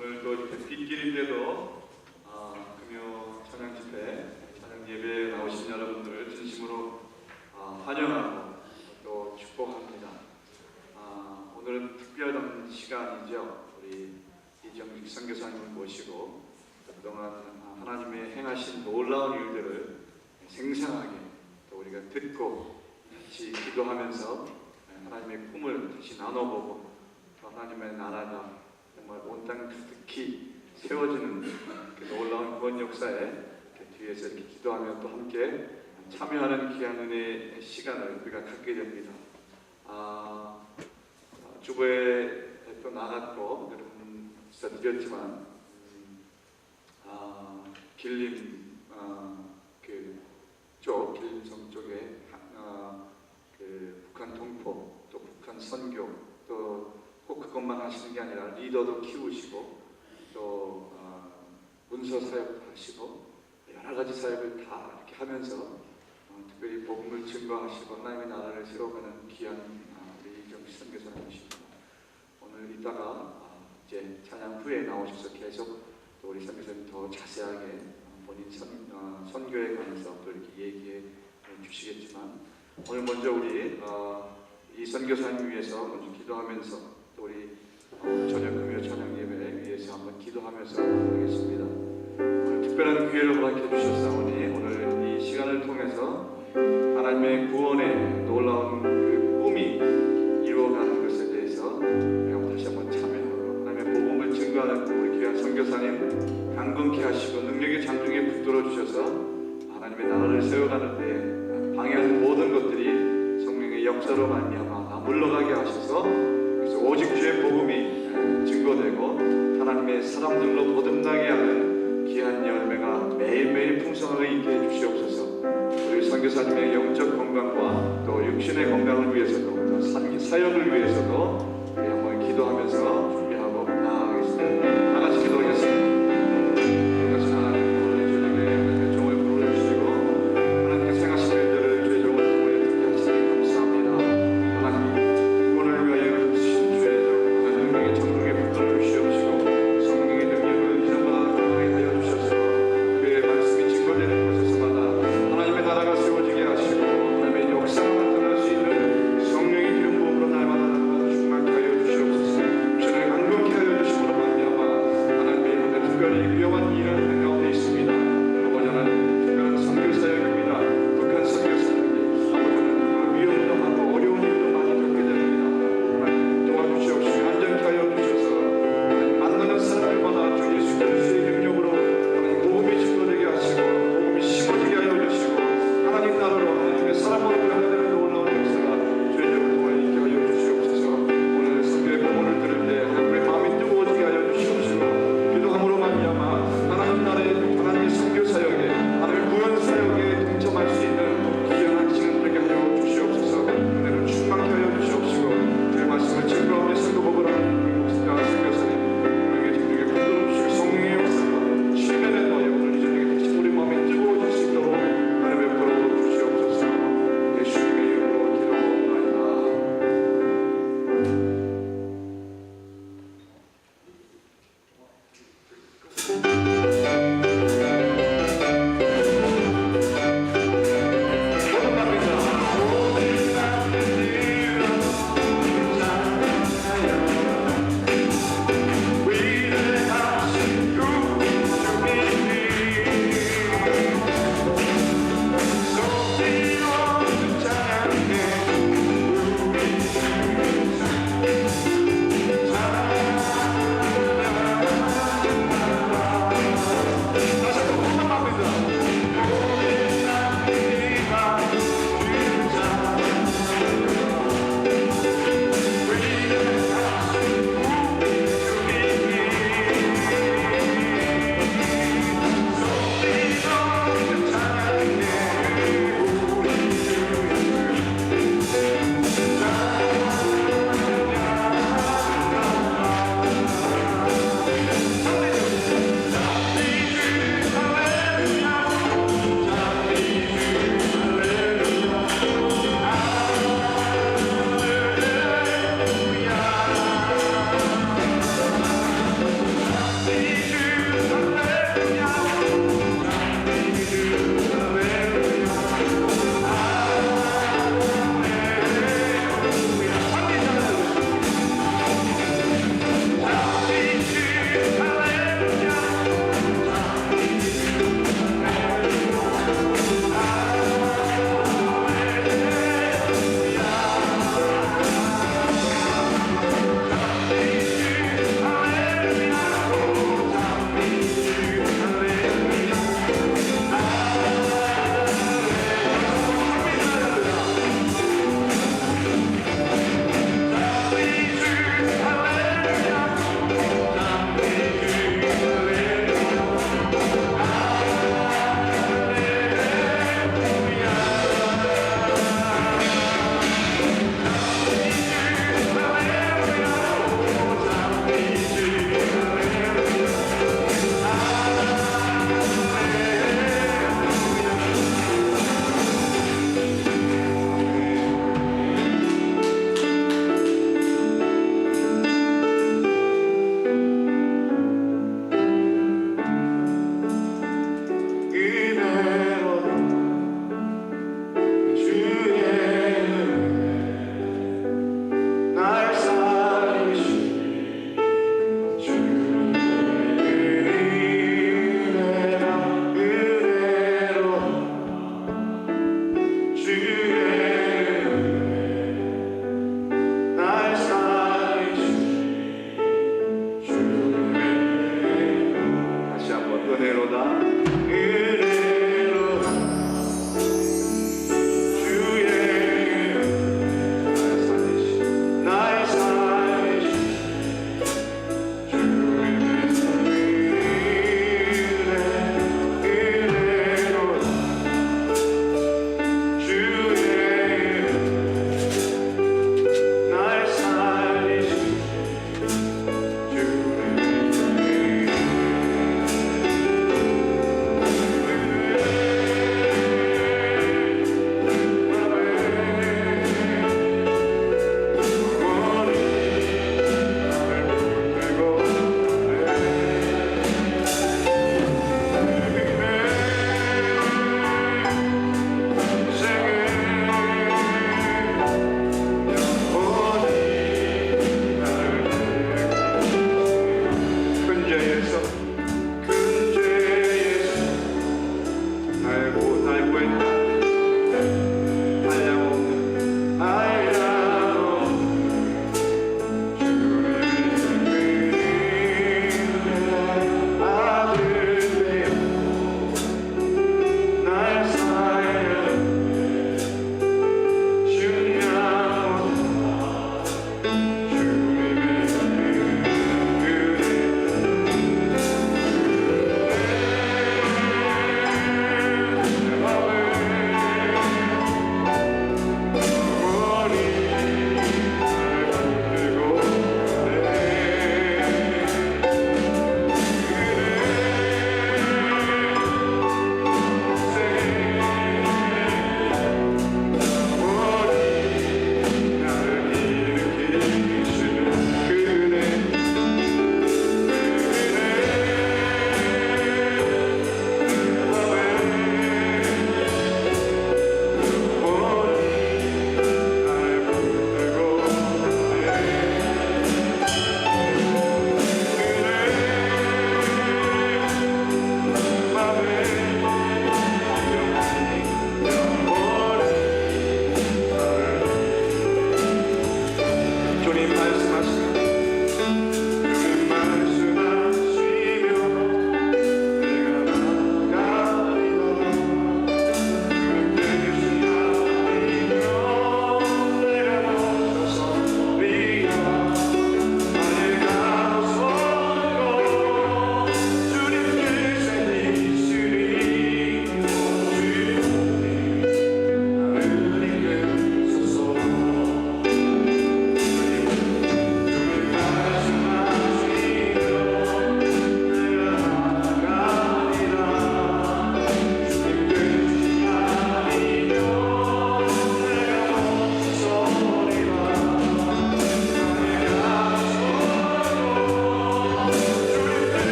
오늘 또 이렇게 뒷길인데도 금요 찬양 집회, 찬양 예배에 나오신 여러분들을 진심으로 환영하고 또 축복합니다. 오늘은 특별한 시간이죠. 우리 이정식 선교사님을 모시고 그동안 하나님의 행하신 놀라운 일들을 생생하게 또 우리가 듣고 같이 기도하면서 하나님의 꿈을 다시 나눠보고 또 하나님의 나라가 정말 온 땅 가득히 세워지는 그 놀라운 구원 역사에 뒤에서 이렇게 기도하며 또 함께 참여하는 귀한 은혜의 시간을 우리가 갖게 됩니다. 주보에 또 나갔고 여러분 드렸지만 길림 길림성 쪽에 그 북한 동포 또 북한 선교 또 꼭 그것만 하시는 게 아니라 리더도 키우시고 또 문서 사역도 하시고 여러 가지 사역을 다 이렇게 하면서 특별히 복음을 증거하시고 하나님의 나라를 세워가는 귀한 우리 이정식 선교사님이십니다. 오늘 이따가 이제 찬양 후에 나오셔서 계속 또 우리 선교사님 더 자세하게 본인 선교에 관해서 또 이렇게 얘기해 주시겠지만 오늘 먼저 우리 이 선교사님 위해서 먼저 기도하면서 또 우리 저녁 금요 찬양 예배 위해서 한번 기도하면서 하겠습니다. 오늘 특별한 기회를 허락해 주셨사오니 오늘 이 시간을 통해서 하나님의 구원의 놀라운 그 꿈이 이루어가는 것에 대해서 다시 한번 참여하고 하나님의 복음을 증거하는 우리 귀한 선교사님 강건케 하시고 능력의 장중에 붙들어 주셔서 하나님의 나라를 세워가는데 방해하는 모든 것들이 성령의 역사로 말미암아 물러가게 하셔서 그래서 오직 주의 복음이 증거되고 하나님의 사람들로 거듭나게 하는 귀한 열매가 매일매일 풍성하게 있게 해주시옵소서. 우리 선교사님의 영적 건강과 또 육신의 건강을 위해서도 또 사역을 위해서도 우리 한번 기도하면서 준비하고 나아가겠습니다. 다 같이 기도하겠습니다.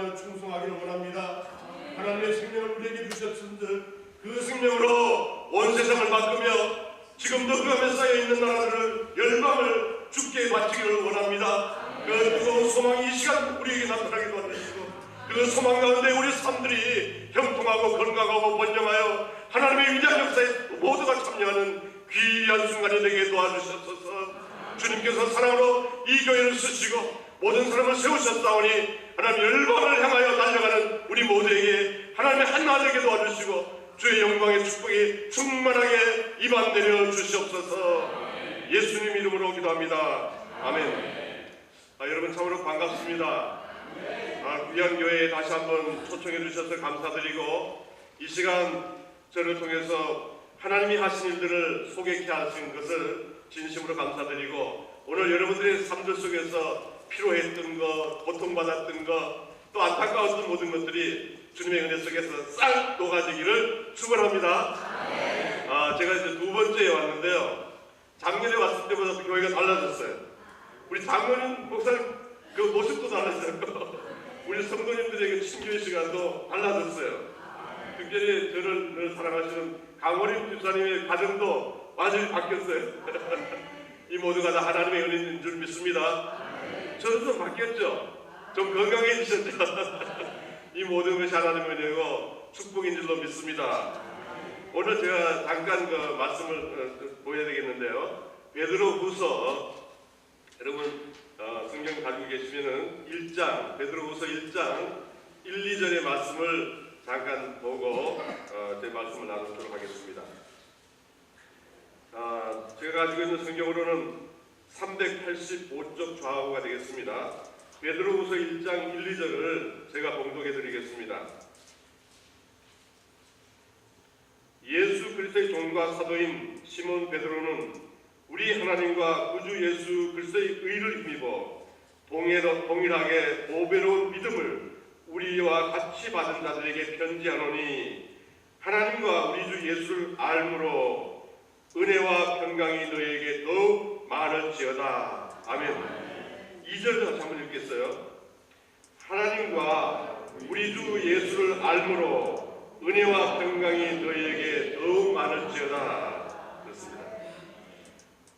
인하여 충성하기를 원합니다. 하나님의 생명을 우리에게 주셨은즉 그 생명으로 온 세상을 바꾸며 지금도 그 안에 쌓여있는 나라들을 열방을 주께 바치기를 원합니다. 그 뜨거운 소망이 이 시간 우리에게 나타나게 도와주시고 그 소망 가운데 우리 삶들이 형통하고 건강하고 번영하여 하나님의 위대한 역사에 모두가 참여하는 귀한 순간이 되게 도와주셨소서. 주님께서 사랑으로 이 교회를 쓰시고 모든 사람을 세우셨사오니 하나님 열방을 향하여 달려가는 우리 모두에게 하나님의 한나 되게 도와주시고 주의 영광의 축복이 충만하게 입안 내려 주시옵소서. 예수님 이름으로 기도합니다. 아멘. 여러분 참으로 반갑습니다. 귀한 교회에 다시 한번 초청해 주셔서 감사드리고 이 시간 저를 통해서 하나님이 하신 일들을 소개케 하신 것을 진심으로 감사드리고 오늘 여러분들의 삶들 속에서 피로했던 것, 고통받았던 것, 또 안타까웠던 모든 것들이 주님의 은혜 속에서 싹 녹아지기를 축원합니다. 제가 이제 두 번째에 왔는데요. 작년에 왔을 때보다 교회가 달라졌어요. 우리 장로님 목사님 그 모습도 달라졌고 우리 성도님들에게 친교의 시간도 달라졌어요. 특별히 저를 사랑하시는 강호림 집사님의 가정도 완전히 바뀌었어요. 이 모두가 다 하나님의 은혜인 줄 믿습니다. 저도 좀 바뀌었죠. 좀 건강해지셨죠. 이 모든 것이 하나님의 은혜고 축복인 줄로 믿습니다. 오늘 제가 잠깐 그 말씀을 보여야 되겠는데요. 베드로후서 여러분 성경 가지고 계시면은 1장 베드로후서 1장 1, 2절의 말씀을 잠깐 보고 제 말씀을 나누도록 하겠습니다. 제가 가지고 있는 성경으로는 385쪽 좌우가 되겠습니다. 베드로후서 1장 1, 2절을 제가 봉독해 드리겠습니다. 예수 그리스도의 종과 사도인 시몬 베드로는 우리 하나님과 구주 예수 그리스도의 의를 힘입어 동일하게 보배로운 믿음을 우리와 같이 받은 자들에게 편지하노니 하나님과 우리 주 예수를 알므로 은혜와 평강이 너에게 더욱 많을지어다. 아멘. 2절 다시 한번 읽겠어요. 하나님과 우리 주 예수를 알므로 은혜와 평강이 너에게 더욱 많을지어다. 그렇습니다.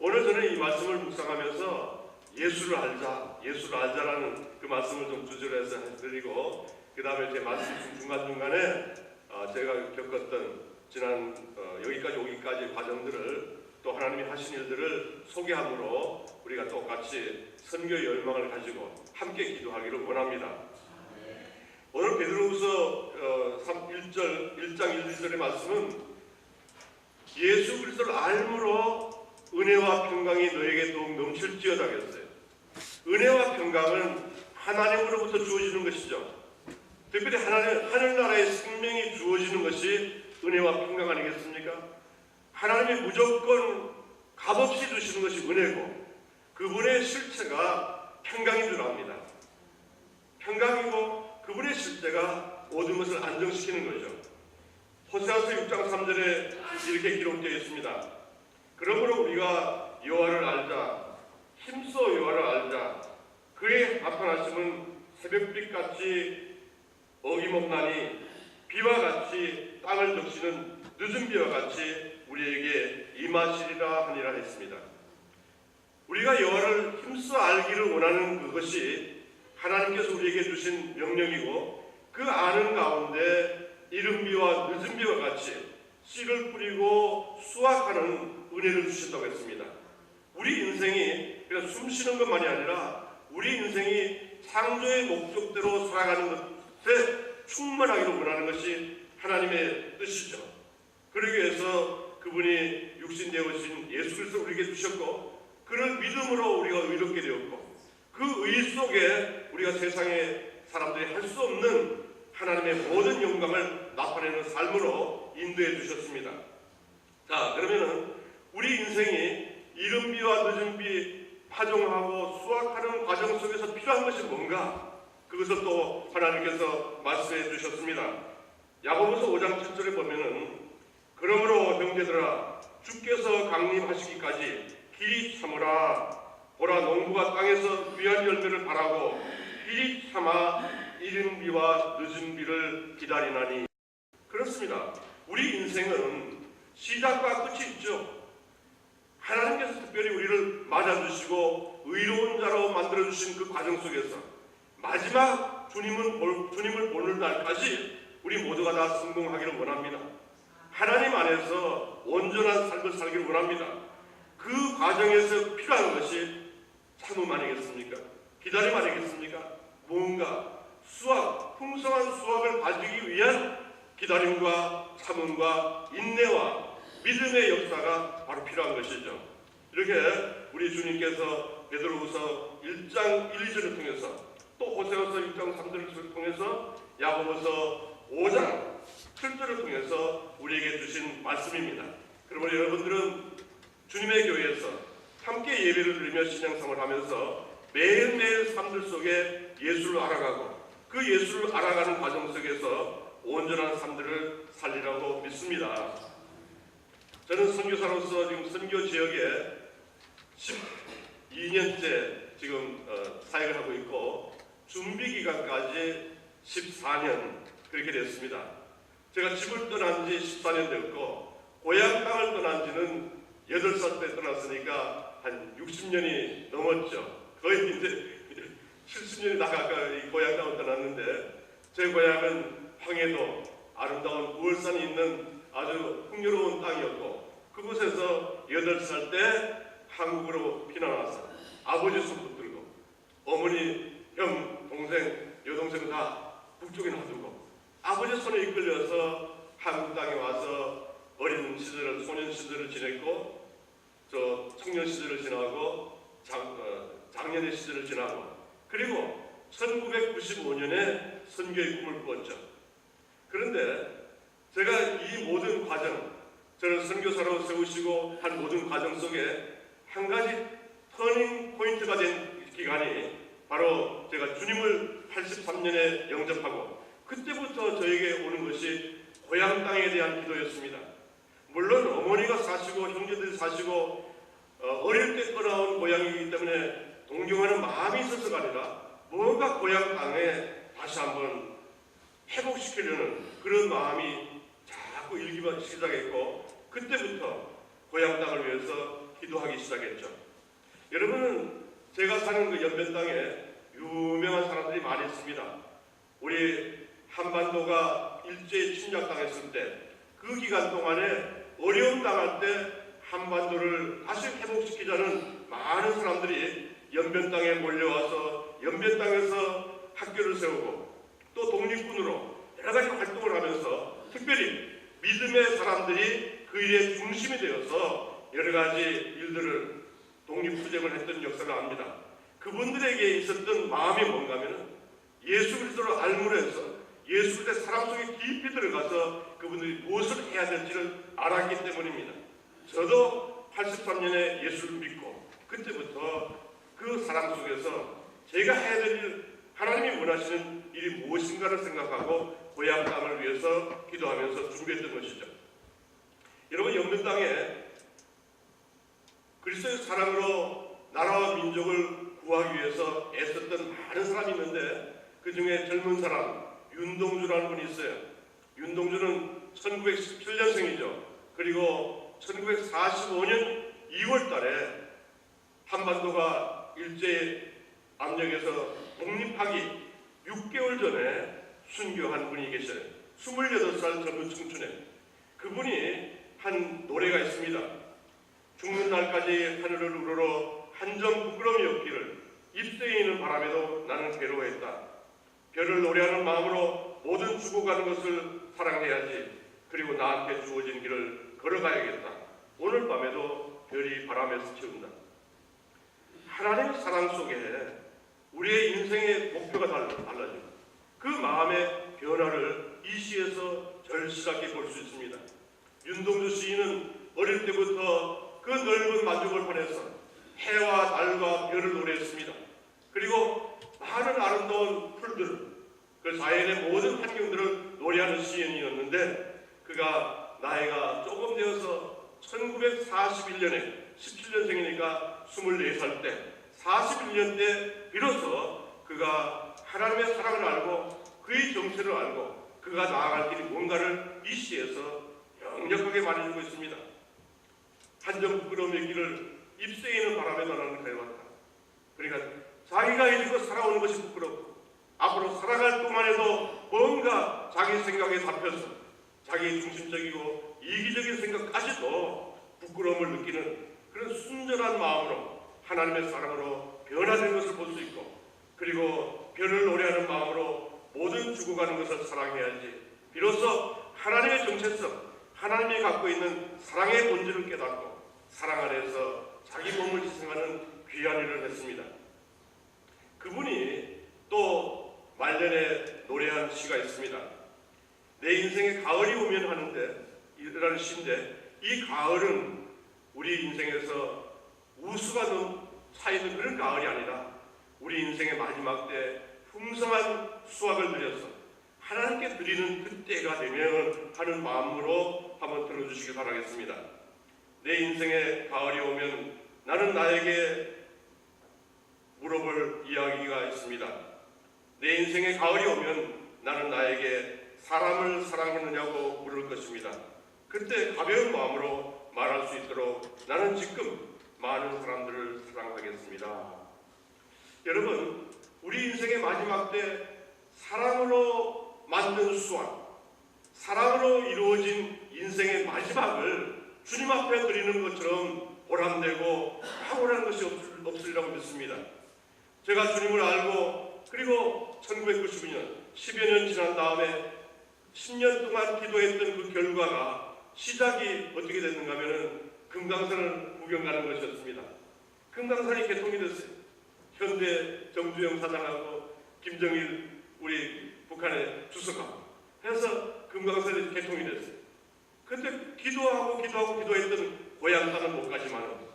오늘 저는 이 말씀을 묵상하면서 예수를 알자라는 그 말씀을 좀 주제로 해서 해드리고 그 다음에 제 말씀 중간중간에 제가 겪었던 지난 여기까지 오기까지 과정들을 또 하나님이 하신 일들을 소개함으로 우리가 똑같이 선교의 열망을 가지고 함께 기도하기를 원합니다. 오늘 베드로후서 1장 1, 2절의 말씀은 예수 그리스도를 알므로 은혜와 평강이 너에게 더욱 넘칠지어다 했어요. 은혜와 평강은 하나님으로부터 주어지는 것이죠. 특별히 하늘나라의 생명이 주어지는 것이 은혜와 평강 아니겠습니까? 하나님이 무조건 값없이 주시는 것이 은혜고 그분의 실체가 평강인 줄 압니다. 평강이고 그분의 실체가 모든 것을 안정시키는 거죠. 호세아서 6장 3절에 이렇게 기록되어 있습니다. 그러므로 우리가 여호와를 알자, 힘써 여호와를 알자. 그의 나타나심은 새벽빛같이 어김없나니 비와 같이 땅을 적시는 늦은 비와 같이 우리에게 임하시리라 하니라 했습니다. 우리가 여호와를 힘써 알기를 원하는 그것이 하나님께서 우리에게 주신 명령이고 그 아는 가운데 이른 비와 늦은 비와 같이 씨를 뿌리고 수확하는 은혜를 주신다고 했습니다. 우리 인생이 그냥 숨 쉬는 것만이 아니라 우리 인생이 창조의 목적대로 살아가는 것에 충만하기를 원하는 것이 하나님의 뜻이죠. 그러기 위해서 그분이 육신 되어신 예수 그리스도를 우리에게 주셨고 그런 믿음으로 우리가 의롭게 되었고 그 의 속에 우리가 세상의 사람들이 할 수 없는 하나님의 모든 영광을 나타내는 삶으로 인도해 주셨습니다. 자, 그러면은 우리 인생이 이른 비와 늦은 비 파종하고 수확하는 과정 속에서 필요한 것이 뭔가? 그것을 또 하나님께서 말씀해 주셨습니다. 야고보서 5장 7절에 보면은 그러므로 형제들아 주께서 강림하시기까지 길이 참으라. 보라 농부가 땅에서 귀한 열매를 바라고 길이 참아 이른 비와 늦은 비를 기다리나니. 그렇습니다. 우리 인생은 시작과 끝이 있죠. 하나님께서 특별히 우리를 맞아주시고 의로운 자로 만들어주신 그 과정 속에서 마지막 주님을 보는 날까지 우리 모두가 다 성공하기를 원합니다. 하나님 안에서 온전한 삶을 살기를 원합니다. 그 과정에서 필요한 것이 참음 아니겠습니까? 기다림 아니겠습니까? 뭔가 풍성한 수확을 가지기 위한 기다림과 참음과 인내와 믿음의 역사가 바로 필요한 것이죠. 이렇게 우리 주님께서 베드로후서 1장 1, 2절을 통해서 또 호세아서 1장 3절을 통해서 야고보서 5장 7절을 통해서 우리에게 주신 말씀입니다. 그러므로 여러분들은 주님의 교회에서 함께 예배를 드리며 신앙생활을 하면서 매일매일 삶들 속에 예수를 알아가고 그 예수를 알아가는 과정 속에서 온전한 삶들을 살리라고 믿습니다. 저는 선교사로서 지금 선교 지역에 12년째 지금 사역을 하고 있고 준비 기간까지 14년 그렇게 됐습니다. 제가 집을 떠난 지 14년 됐고 고향 땅을 떠난 지는 8살 때 떠났으니까 한 60년이 넘었죠. 거의 이제 70년이 다 가까이 고향 땅을 떠났는데 제 고향은 황해도 아름다운 우월산이 있는 아주 풍요로운 땅이었고 그곳에서 8살 때 한국으로 피난와서 아버지 손 붙들고 어머니, 형, 동생, 여동생 다 북쪽에 놔두고 아버지 손에 이끌려서 한국 땅에 와서 어린 시절을 소년 시절을 지냈고 저 청년 시절을 지나고 장년의 시절을 지나고 그리고 1995년에 선교의 꿈을 꾸었죠. 그런데 제가 이 모든 과정 저를 선교사로 세우시고 한 모든 과정 속에 한 가지 터닝 포인트가 된 기간이 바로 제가 주님을 83년에 영접하고 그때부터 저에게 오는 것이 고향 땅에 대한 기도였습니다. 물론 어머니가 사시고 형제들이 사시고 어릴 때 떠나온 고향이기 때문에 동경하는 마음이 있어서가 아니라 뭔가 고향 땅에 다시 한번 회복시키려는 그런 마음이 자꾸 일기가 시작했고 그때부터 고향 땅을 위해서 기도하기 시작했죠. 여러분은 제가 사는 그 연변 땅에 유명한 사람들이 많이 있습니다. 우리 한반도가 일제히 침략당했을 때 그 기간 동안에 어려움 당할 때 한반도를 다시 회복시키자는 많은 사람들이 연변 땅에 몰려와서 연변 땅에서 학교를 세우고 또 독립군으로 여러 가지 활동을 하면서 특별히 믿음의 사람들이 그 일의 중심이 되어서 여러 가지 일들을 독립투쟁을 했던 역사를 압니다. 그분들에게 있었던 마음이 뭔가 하면 예수 그리스도를 알므로 해서 예수 그리스도의 사랑 속에 깊이 들어가서 그분들이 무엇을 해야 될지를 알았기 때문입니다. 저도 83년에 예수를 믿고 그때부터 그 사랑 속에서 제가 해야 될 일, 하나님이 원하시는 일이 무엇인가를 생각하고 고향 땅을 위해서 기도하면서 준비했던 것이죠. 여러분 연변 땅에 그리스도의 사랑으로 나라와 민족을 구하기 위해서 애썼던 많은 사람이 있는데 그 중에 젊은 사람 윤동주라는 분이 있어요. 윤동주는 1917년생이죠. 그리고 1945년 2월 달에 한반도가 일제 압력에서 독립하기 6개월 전에 순교한 분이 계셔요. 28살 젊은 청춘에. 그분이 한 노래가 있습니다. 죽는 날까지 하늘을 우러러 한 점 부끄러움이 없기를 입새에 있는 바람에도 나는 괴로워했다. 별을 노래하는 마음으로 모든 죽어가는 것을 사랑해야지. 그리고 나한테 주어진 길을 걸어가야겠다. 오늘 밤에도 별이 바람에 스치운다. 하나님의 사랑 속에 우리의 인생의 목표가 달라집니다. 그 마음의 변화를 이 시에서 절실하게 볼 수 있습니다. 윤동주 시인은 어릴 때부터 그 넓은 만족을 보내서 해와 달과 별을 노래했습니다. 그리고 많은 아름다운 풀들, 그 자연의 모든 환경들을 노래하는 시인이었는데 그가 나이가 조금 되어서 1941년에 17년생이니까 24살 때 41년 때 비로소 그가 하나님의 사랑을 알고 그의 정체를 알고 그가 나아갈 길이 뭔가를 이 시에서 역력하게 말해주고 있습니다. 한정 부끄러움의 길을 입새에 있는 바람에 나는 가해왔다. 그러니까 자기가 이르고 살아오는 것이 부끄럽고 앞으로 살아갈 동안에도 뭔가 자기 생각에 잡혀서 자기 중심적이고 이기적인 생각까지도 부끄러움을 느끼는 그런 순전한 마음으로 하나님의 사랑으로 변화된 것을 볼 수 있고, 그리고 변을 노래하는 마음으로 모든 죽어가는 것을 사랑해야지 비로소 하나님의 정체성, 하나님이 갖고 있는 사랑의 본질을 깨닫고 사랑 안에서 자기 몸을 희생하는 귀한 일을 했습니다. 그분이 또 말년에 노래한 시가 있습니다. 내 인생에 가을이 오면 하는데 이라는 시인데, 이 가을은 우리 인생에서 우수가 차있는 그런 가을이 아니라 우리 인생의 마지막 때 풍성한 수확을 드려서 하나님께 드리는 그때가 되면 하는 마음으로 한번 들어주시기 바라겠습니다. 내 인생에 가을이 오면 나는 나에게 물어볼 이야기가 있습니다. 내 인생에 가을이 오면 나는 나에게 사람을 사랑했느냐고 물을 것입니다. 그때 가벼운 마음으로 말할 수 있도록 나는 지금 많은 사람들을 사랑하겠습니다. 여러분, 우리 인생의 마지막 때 사랑으로 만든 수확, 사랑으로 이루어진 인생의 마지막을 주님 앞에 드리는 것처럼 보람되고 탁월한 것이 없으리라고 믿습니다. 제가 주님을 알고 그리고 1999년 10여 년 지난 다음에 10년 동안 기도했던 그 결과가 시작이 어떻게 됐는가 하면은 금강산을 구경 가는 것이었습니다. 금강산이 개통이 됐어요. 현대 정주영 사장하고 김정일 우리 북한의 주석하고 해서 금강산이 개통이 됐어요. 근데 기도했던 고향 땅은 못 가지만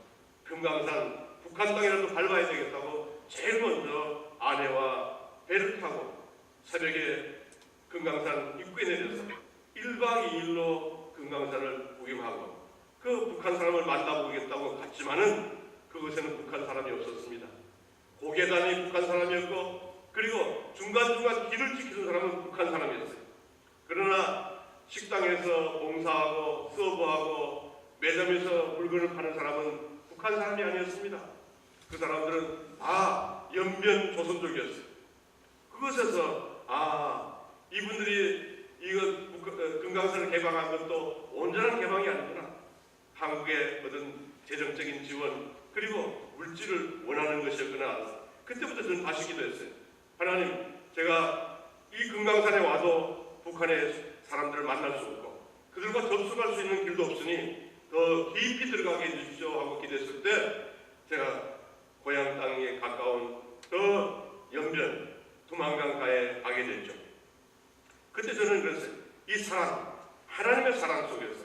금강산 북한 땅이라도 밟아야 되겠다고 제일 먼저 아내와 배를 타고 새벽에 금강산 입구에 내려서 1박 2일로 금강산을 구경하고 그 북한 사람을 만나보겠다고 갔지만은 그곳에는 북한 사람이 없었습니다. 고계단이 북한 사람이었고 그리고 중간중간 길을 지키는 사람은 북한 사람이었어요. 그러나 식당에서 봉사하고 서버하고 매점에서 물건을 파는 사람은 북한 사람이 아니었습니다. 그 사람들은 다 연변 조선족이었어요. 그것에서 이분들이 금강산을 개방한 것도 온전한 개방이 아니구나. 한국의 어떤 재정적인 지원 그리고 물질을 원하는 것이었구나. 그때부터 저는 다시 기도했어요. 하나님, 제가 이 금강산에 와도 북한의 사람들을 만날 수 없고 그들과 접촉할 수 있는 길도 없으니 더 깊이 들어가게 해주십시오 하고 기도했을 때 제가 고향 땅에 가까운 더 연변 두만강가에 가게 됐죠. 그때 저는 그랬어요. 이 사랑, 하나님의 사랑 속에서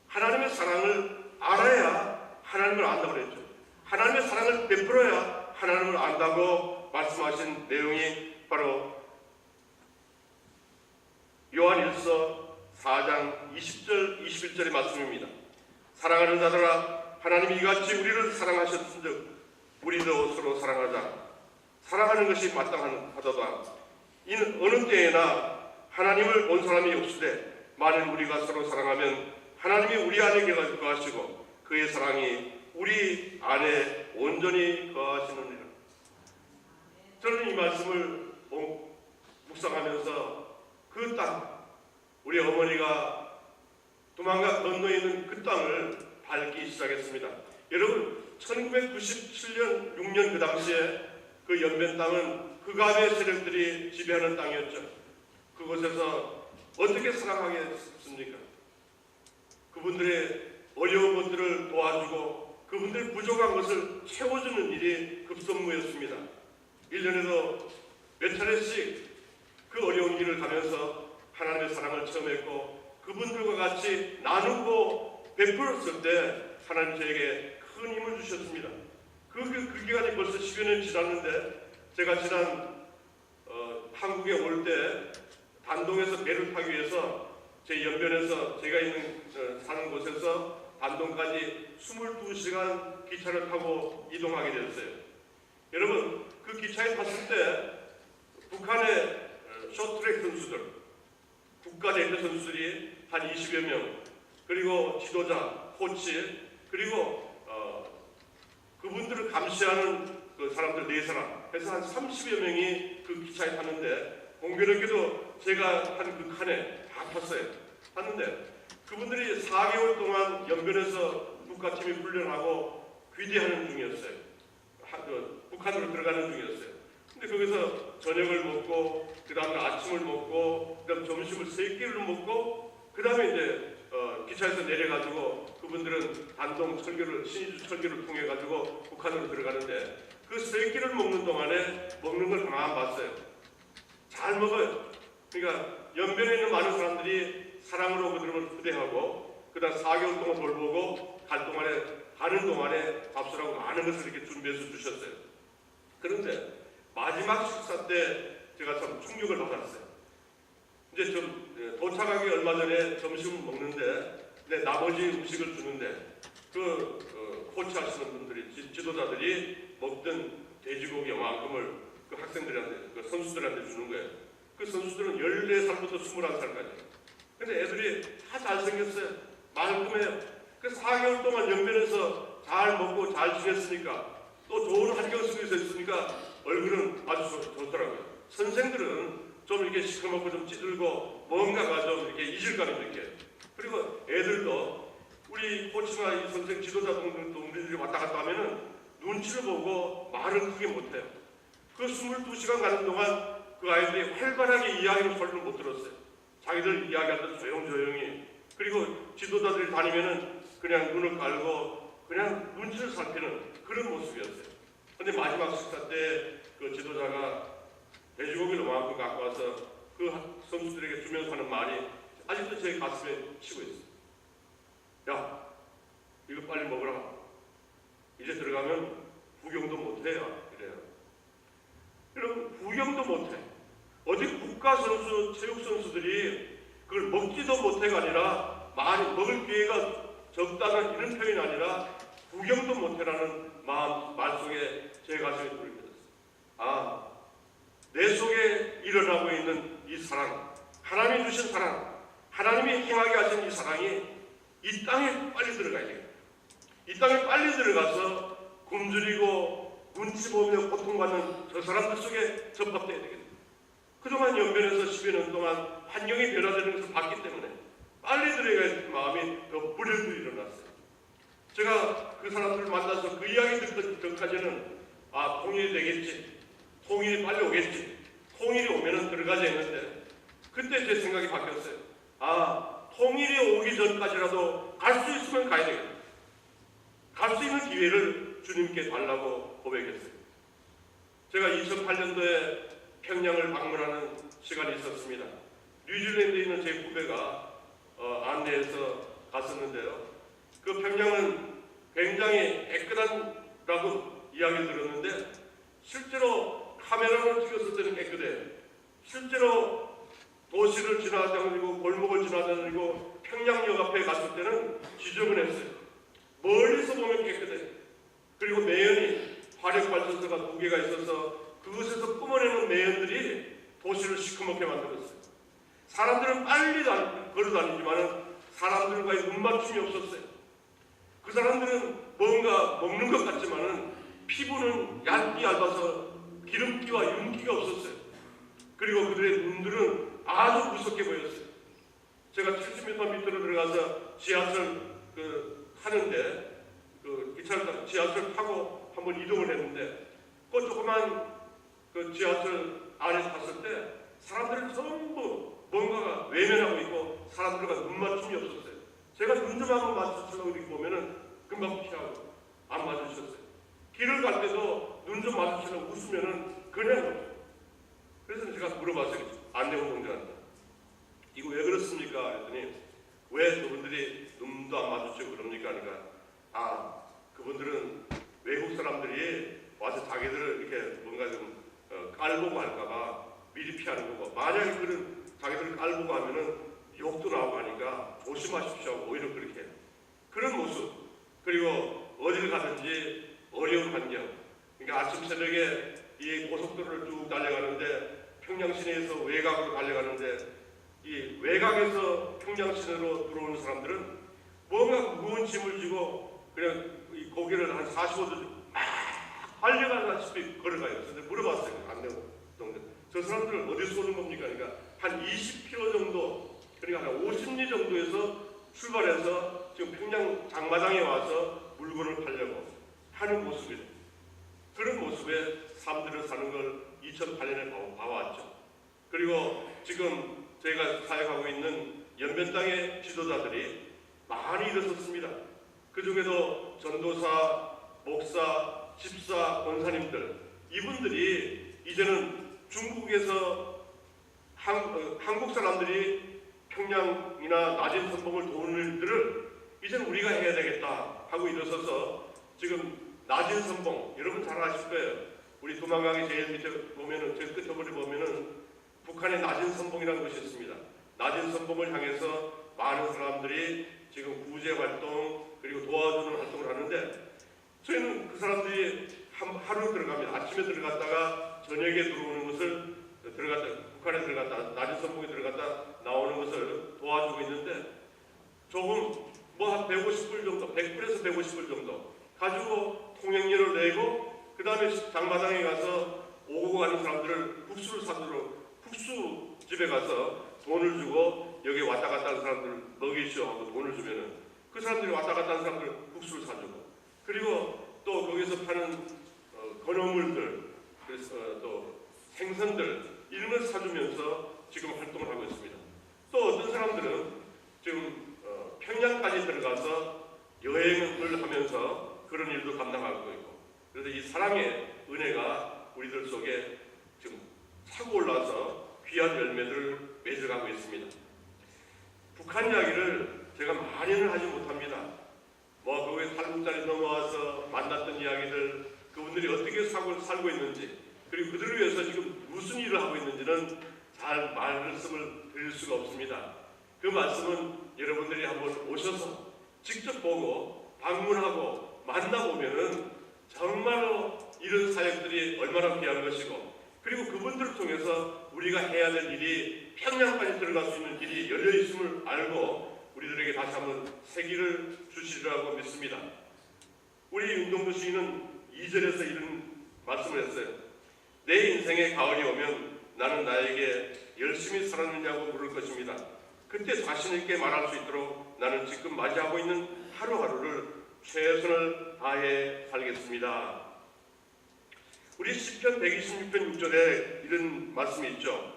하나님의 사랑을 알아야 하나님을 안다고 그랬죠. 하나님의 사랑을 베풀어야 하나님을 안다고 말씀하신 내용이 바로 요한일서 4장 20절 21절의 말씀입니다. 사랑하는 자들아, 하나님이 이같이 우리를 사랑하셨은즉 우리도 서로 사랑하자. 사랑하는 것이 마땅하도다. 이는 어느 때에나 하나님을 본 사람이 없으되 만일 우리가 서로 사랑하면 하나님이 우리 안에 거하시고 그의 사랑이 우리 안에 온전히 거하시느니라. 저는 이 말씀을 묵상하면서 그 땅, 우리 어머니가 두만강 건너에 있는 그 땅을 밟기 시작했습니다. 여러분, 1997년, 6년 그 당시에 그 연변 땅은 극압의 세력들이 지배하는 땅이었죠. 그곳에서 어떻게 사랑하겠습니까? 그분들의 어려운 것들을 도와주고 그분들의 부족한 것을 채워주는 일이 급선무였습니다. 1년에도 몇 차례씩 그 어려운 길을 가면서 하나님의 사랑을 체험했고 그분들과 같이 나누고 베풀었을 때 하나님 저에게 큰 힘을 주셨습니다. 그 기간이 벌써 10여 년 지났는데 제가 지난 한국에 올 때 단동에서 배를 타기 위해서 제 연변에서 제가 사는 곳에서 단동까지 22시간 기차를 타고 이동하게 됐어요. 여러분, 그 기차에 탔을 때 북한의 쇼트트랙 선수들, 국가대표 선수들이 한 20여 명, 그리고 지도자, 코치, 그리고 그분들을 감시하는 그 사람들 4사람, 해서 한 30여 명이 그 기차에 탔는데, 공교롭게도 제가 한 그 칸에 다 탔어요. 탔는데 그분들이 4개월 동안 연변에서 국가팀이 훈련하고 귀대하는 중이었어요. 북한으로 들어가는 중이었어요. 근데 거기서 저녁을 먹고, 그 다음에 아침을 먹고, 그 다음 점심을 3끼를 먹고, 그 다음에 이제 기차에서 내려가지고 그분들은 단동 철교를, 신의주 철교를 통해 가지고 북한으로 들어가는데, 그 3끼를 먹는 동안에 먹는 걸 가만 봤어요. 잘 먹어요. 그러니까 연변에 있는 많은 사람들이 사랑으로 그들을 후대하고, 그 다음 4개월 동안 돌보고, 가는 동안에 밥술하고 많은 것을 이렇게 준비해서 주셨어요. 그런데 마지막 식사 때 제가 참 충격을 받았어요. 이제 좀 도착하기 얼마 전에 점심을 먹는데, 나머지 음식을 주는데, 코치하시는 분들이, 지도자들이 먹던 돼지고기 요만큼을 그 학생들한테, 그 선수들한테 주는 거예요. 그 선수들은 14살부터 21살까지. 근데 애들이 다 잘생겼어요. 말끔해요. 그래서 4개월 동안 연변에서 잘 먹고 잘 지냈으니까, 또 좋은 환경 속에서 있으니까 얼굴은 아주 좋더라고요. 선생들은 좀 이렇게 시커멓고 좀 찌들고 뭔가가 좀 이렇게 이질감이 느껴요. 그리고 애들도 우리 코치나 이 선생 지도자분들도 우리들이 왔다 갔다 하면은 눈치를 보고 말을 크게 못해요. 그 22시간 가는 동안 그 아이들이 활발하게 이야기를 별로 못 들었어요. 자기들 이야기할 때 조용조용히. 그리고 지도자들이 다니면은 그냥 눈을 깔고 그냥 눈치를 살피는 그런 모습이었어요. 근데 마지막 식사 때 그 지도자가 돼지고기를 만큼 갖고 와서 그 선수들에게 주면서 하는 말이 아직도 제 가슴에 치고 있어요. 야, 이거 빨리 먹으라. 이제 들어가면 구경도 못해요. 이래요. 여러분, 구경도 못해. 어디 국가선수, 체육선수들이 그걸 먹지도 못해가 아니라 많이 먹을 기회가 적다는 이런 표현이 아니라 구경도 못해라는 말 속에 제 가슴이 뚫립니다. 내 속에 일어나고 있는 이 사랑, 하나님이 주신 사랑, 하나님이 행하게 하신 이 사랑이 이 땅에 빨리 들어가야 돼요. 이 땅에 빨리 들어가서 굶주리고 눈치 보며 고통받는 저 사람들 속에 접합돼야 되겠다. 그동안 연변에서 10여 년 동안 환경이 변화되는 것을 봤기 때문에 빨리 들어가야 할 마음이 더 불현듯 일어났어요. 제가 그 사람들을 만나서 그 이야기 듣기 전까지는 통일이 되겠지, 통일이 빨리 오겠지, 통일이 오면은 들어가자 했는데, 그때 제 생각이 바뀌었어요. 통일이 오기 전까지라도 갈 수 있으면 가야 되겠다. 갈 수 있는 기회를 주님께 달라고 고백했어요. 제가 2008년도에 평양을 방문하는 시간이 있었습니다. 뉴질랜드에 있는 제 후배가 안내해서 갔었는데요. 그 평양은 굉장히 깨끗하다고 이야기를 들었는데, 실제로 카메라로 찍었을 때는 깨끗해요. 실제로 도시를 지나다니고 골목을 지나다니고 평양역 앞에 갔을 때는 지저분했어요. 멀리서 보면 깨끗해요. 그리고 매연이 화력발전소가 2개가 있어서 그곳에서 뿜어내는 매연들이 도시를 시커멓게 만들었어요. 사람들은 빨리 걸어다니지만 사람들과의 눈맞춤이 없었어요. 그 사람들은 뭔가 먹는 것 같지만 피부는 얇아서 기름기와 윤기가 없었어요. 그리고 그들의 눈들은 아주 무섭게 보였어요. 제가 70m 밑으로 들어가서 지하철 타는데, 지하철 타고 한번 이동을 했는데, 그 조그만 지하철 안에 갔을 때 사람들은 전부 뭔가가 외면하고 있고 사람들과 눈맞춤이 없었어요. 제가 눈 좀 한번 마주치려고 이렇게 보면은 금방 피하고 안 마주쳤어요. 길을 갈 때도 눈 좀 마주치려고 웃으면은 그냥 웃어요. 그래서 제가 물어봤어요. 안내운동자한테. 이거 왜 그렇습니까? 했더니 왜 그분들이 눈도 안 마주치고 그럽니까? 그러니까 그분들은 외국 사람들이 와서 자기들을 이렇게 뭔가 좀 깔보고 할까봐 미리 피하는 거고, 만약에 그런 자기들을 깔보고 하면은 욕도 나오고 하니까 조심하십시오 하고 오히려 그렇게 해요. 그런 모습. 그리고 어디를 가든지 어려운 환경. 그러니까 아침 새벽에 이 고속도로를 쭉 달려가는데 평양 시내에서 외곽으로 달려가는데 이 외곽에서 평양 시내로 들어오는 사람들은 뭔가 무거운 짐을 지고 그냥 이 고개를 한 45도 막 달려가다시피 걸어가요. 그래서 물어봤어요. 안 되고 저 사람들은 어디서 오는 겁니까? 그러니까 한 20km 정도, 그러니까 한 50리 정도에서 출발해서 지금 평양 장마당에 와서 물건을 팔려고 하는 모습이에요. 그런 모습에 사람들은 사는 걸 2008년에 봐왔죠. 그리고 지금 저희가 사역하고 있는 연변당의 지도자들이 많이 일어섰습니다. 그 중에도 전도사, 목사, 집사, 권사님들, 이분들이 이제는 중국에서 한국 사람들이 평양이나 낮은 선봉을 도우는 일들을 이제는 우리가 해야 되겠다 하고 일어서서 지금 낮은 선봉, 여러분 잘 아실 거예요. 우리 도망강의 제일 밑에 보면은, 제일 끝에 보면은 북한의 낮은 선봉이라는 것이 있습니다. 낮은 선봉을 향해서 많은 사람들이 지금 구제 활동 그리고 도와주는 활동을 하는데, 저희는 그 사람들이 하루 들어가면 아침에 들어갔다가 저녁에 들어오는 것을 북한에 들어갔다 낮은 선봉에 들어갔다 나오는 것을 도와주고 있는데, 조금 뭐 한 150불 정도, 100불에서 150불 정도 가지고 통행료를 내고 그 다음에 장마당에 가서 오고 가는 사람들을 국수를 사도록 국수 집에 가서 돈을 주고 여기 왔다 갔다 하는 사람들 먹이시오 하고 돈을 주면은 그 사람들이 왔다 갔다 하는 사람들 국수를 사주고, 그리고 또 거기서 파는 건어물들, 그래서 또 생선들 이런 걸 사주면서 지금 활동을 하고 있습니다. 또 어떤 사람들은 지금 평양까지 들어가서 여행을 하면서 그런 일도 감당하고 있고, 그래서 이 사랑의 은혜가 우리들 속에 지금 차고 올라서 귀한 열매들을 맺어가고 있습니다. 북한 이야기를 제가 많이는 하지 못합니다. 뭐 거기 살국자리 넘어와서 만났던 이야기들, 그분들이 어떻게 살고 있는지, 그리고 그들을 위해서 지금 무슨 일을 하고 있는지는 잘 말씀을 드릴 수가 없습니다. 그 말씀은 여러분들이 한번 오셔서 직접 보고 방문하고 만나보면은 정말로 이런 사역들이 얼마나 귀한 것이고, 그리고 그분들을 통해서 우리가 해야 될 일이 평양까지 들어갈 수 있는 길이 열려 있음을 알고 우리들에게 다시 한번 세기를 주시리라고 믿습니다. 우리 윤동주 시인은 2절에서 이런 말씀을 했어요. 내 인생의 가을이 오면 나는 나에게 열심히 살았느냐고 물을 것입니다. 그때 자신 있게 말할 수 있도록 나는 지금 맞이하고 있는 하루하루를 최선을 다해 살겠습니다. 우리 시편 126편 6절에 이런 말씀이 있죠.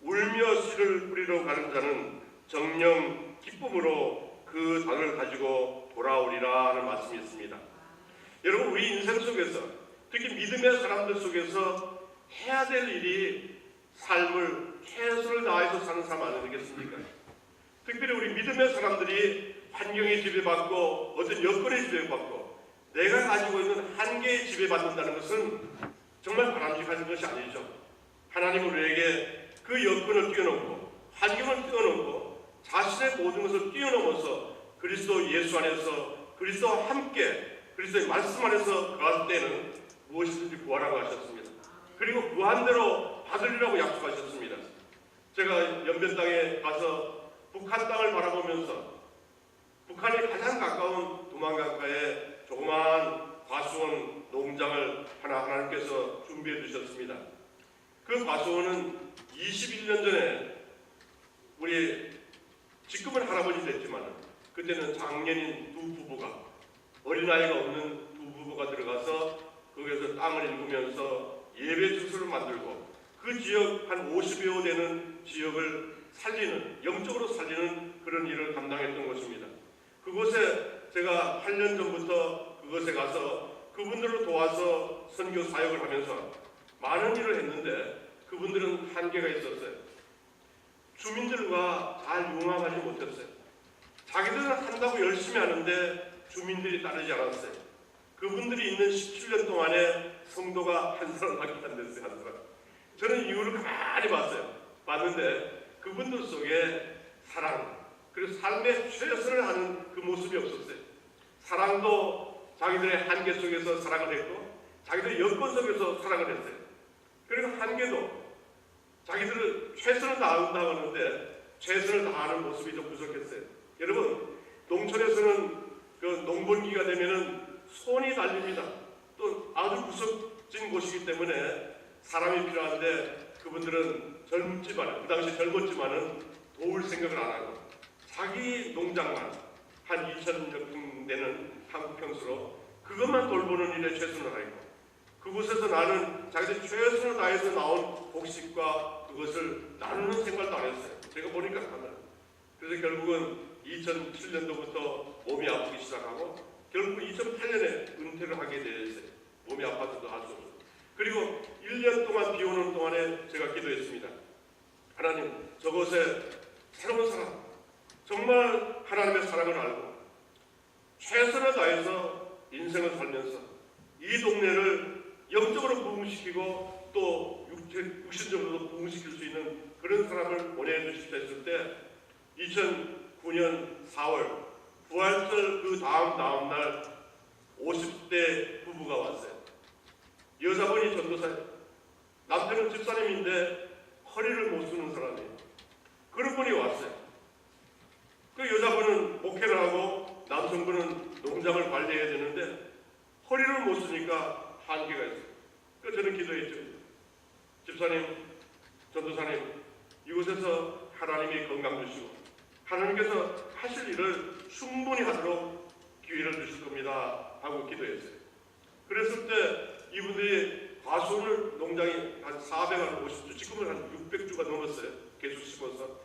울며 씨를 뿌리러 가는 자는 정령 기쁨으로 그 단을 가지고 돌아오리라 하는 말씀이 있습니다. 여러분, 우리 인생 속에서, 특히 믿음의 사람들 속에서 해야 될 일이 삶을 최선을 다해서 사는 사람 아니겠습니까? 특별히 우리 믿음의 사람들이 환경에 지배받고 어떤 여건에 지배받고 내가 가지고 있는 한계에 지배받는다는 것은 정말 바람직한 것이 아니죠. 하나님은 우리에게 그 여건을 뛰어넘고 환경을 뛰어넘고 자신의 모든 것을 뛰어넘어서 그리스도 예수 안에서 그리스도와 함께 그리스도의 말씀 안에서 거할 때는 무엇이든지 구하라고 하셨습니다. 그리고 구한 대로 받으리라고 약속하셨습니다. 제가 연변 땅에 가서 북한 땅을 바라보면서 북한이 가장 가까운 두만강가에 조그마한 과수원 농장을 하나님께서 준비해 주셨습니다. 그 과수원은 21년 전에 우리 지금은 할아버지 됐지만 그때는 장년인 두 부부가, 어린아이가 없는 두 부부가 들어가서 거기서 땅을 일구면서 예배 주소를 만들고 그 지역 한 50여 호 되는 지역을 살리는, 영적으로 살리는 그런 일을 감당했던 곳입니다. 그곳에 제가 8년 전부터 그곳에 가서 그분들을 도와서 선교 사역을 하면서 많은 일을 했는데 그분들은 한계가 있었어요. 주민들과 잘 융합하지 못했어요. 자기들은 한다고 열심히 하는데 주민들이 따르지 않았어요. 그분들이 있는 17년 동안에 성도가 한 사람밖에 안 됐어요. 한 사람. 저는 이유를 가만히 봤는데 그분들 속에 사랑, 그리고 삶의 최선을 하는 그 모습이 없었어요. 사랑도 자기들의 한계 속에서 사랑을 했고 자기들의 여건 속에서 사랑을 했어요. 그리고 한계도 자기들은 최선을 다한다고 하는데 최선을 다하는 모습이 좀 부족했어요. 여러분, 농촌에서는 그 농번기가 되면은 손이 달립니다. 또 아주 구석진 곳이기 때문에 사람이 필요한데 그분들은 젊지만, 그 당시 젊었지만은 도울 생각을 안 하고 자기 농장만 한 2,000여 평 되는 한국 평수로 그것만 돌보는 일에 최선을 다했고, 그곳에서 나는 자기들 최선을 다해서 나온 곡식과 그것을 나누는 생활도 안 했어요. 제가 보니까 하면. 그래서 결국은 2007년도부터 몸이 아프기 시작하고 결국 2008년에 은퇴를 하게 되었어요. 몸이 아파서도 할 수 없어요. 그리고 1년 동안 비 오는 동안에 제가 기도했습니다. 하나님, 저곳에 새로운 사람, 정말 하나님의 사랑을 알고 최선을 다해서 인생을 살면서 이 동네를 영적으로 부흥시키고 또 육신적으로도 부흥시킬 수 있는 그런 사람을 보내주십사 했을 때 2009년 4월 부활절 그 다음 날 50대 부부가 왔어요. 여자분이 전도사예요. 남편은 집사님인데 허리를 못 쓰는 사람이에요. 그런 분이 왔어요. 그 여자분은 목회를 하고 남성분은 농장을 관리해야 되는데 허리를 못 쓰니까 한계가 있어요. 그래서 저는 기도했죠. 집사님, 전도사님, 이곳에서 하나님이 건강 주시고 하나님께서 하실 일을 충분히 하도록 기회를 주실 겁니다 하고 기도했어요. 그랬을 때 이분들이 과수를 농장이 한 450주, 지금은 한 600주가 넘었어요. 계속 심어서.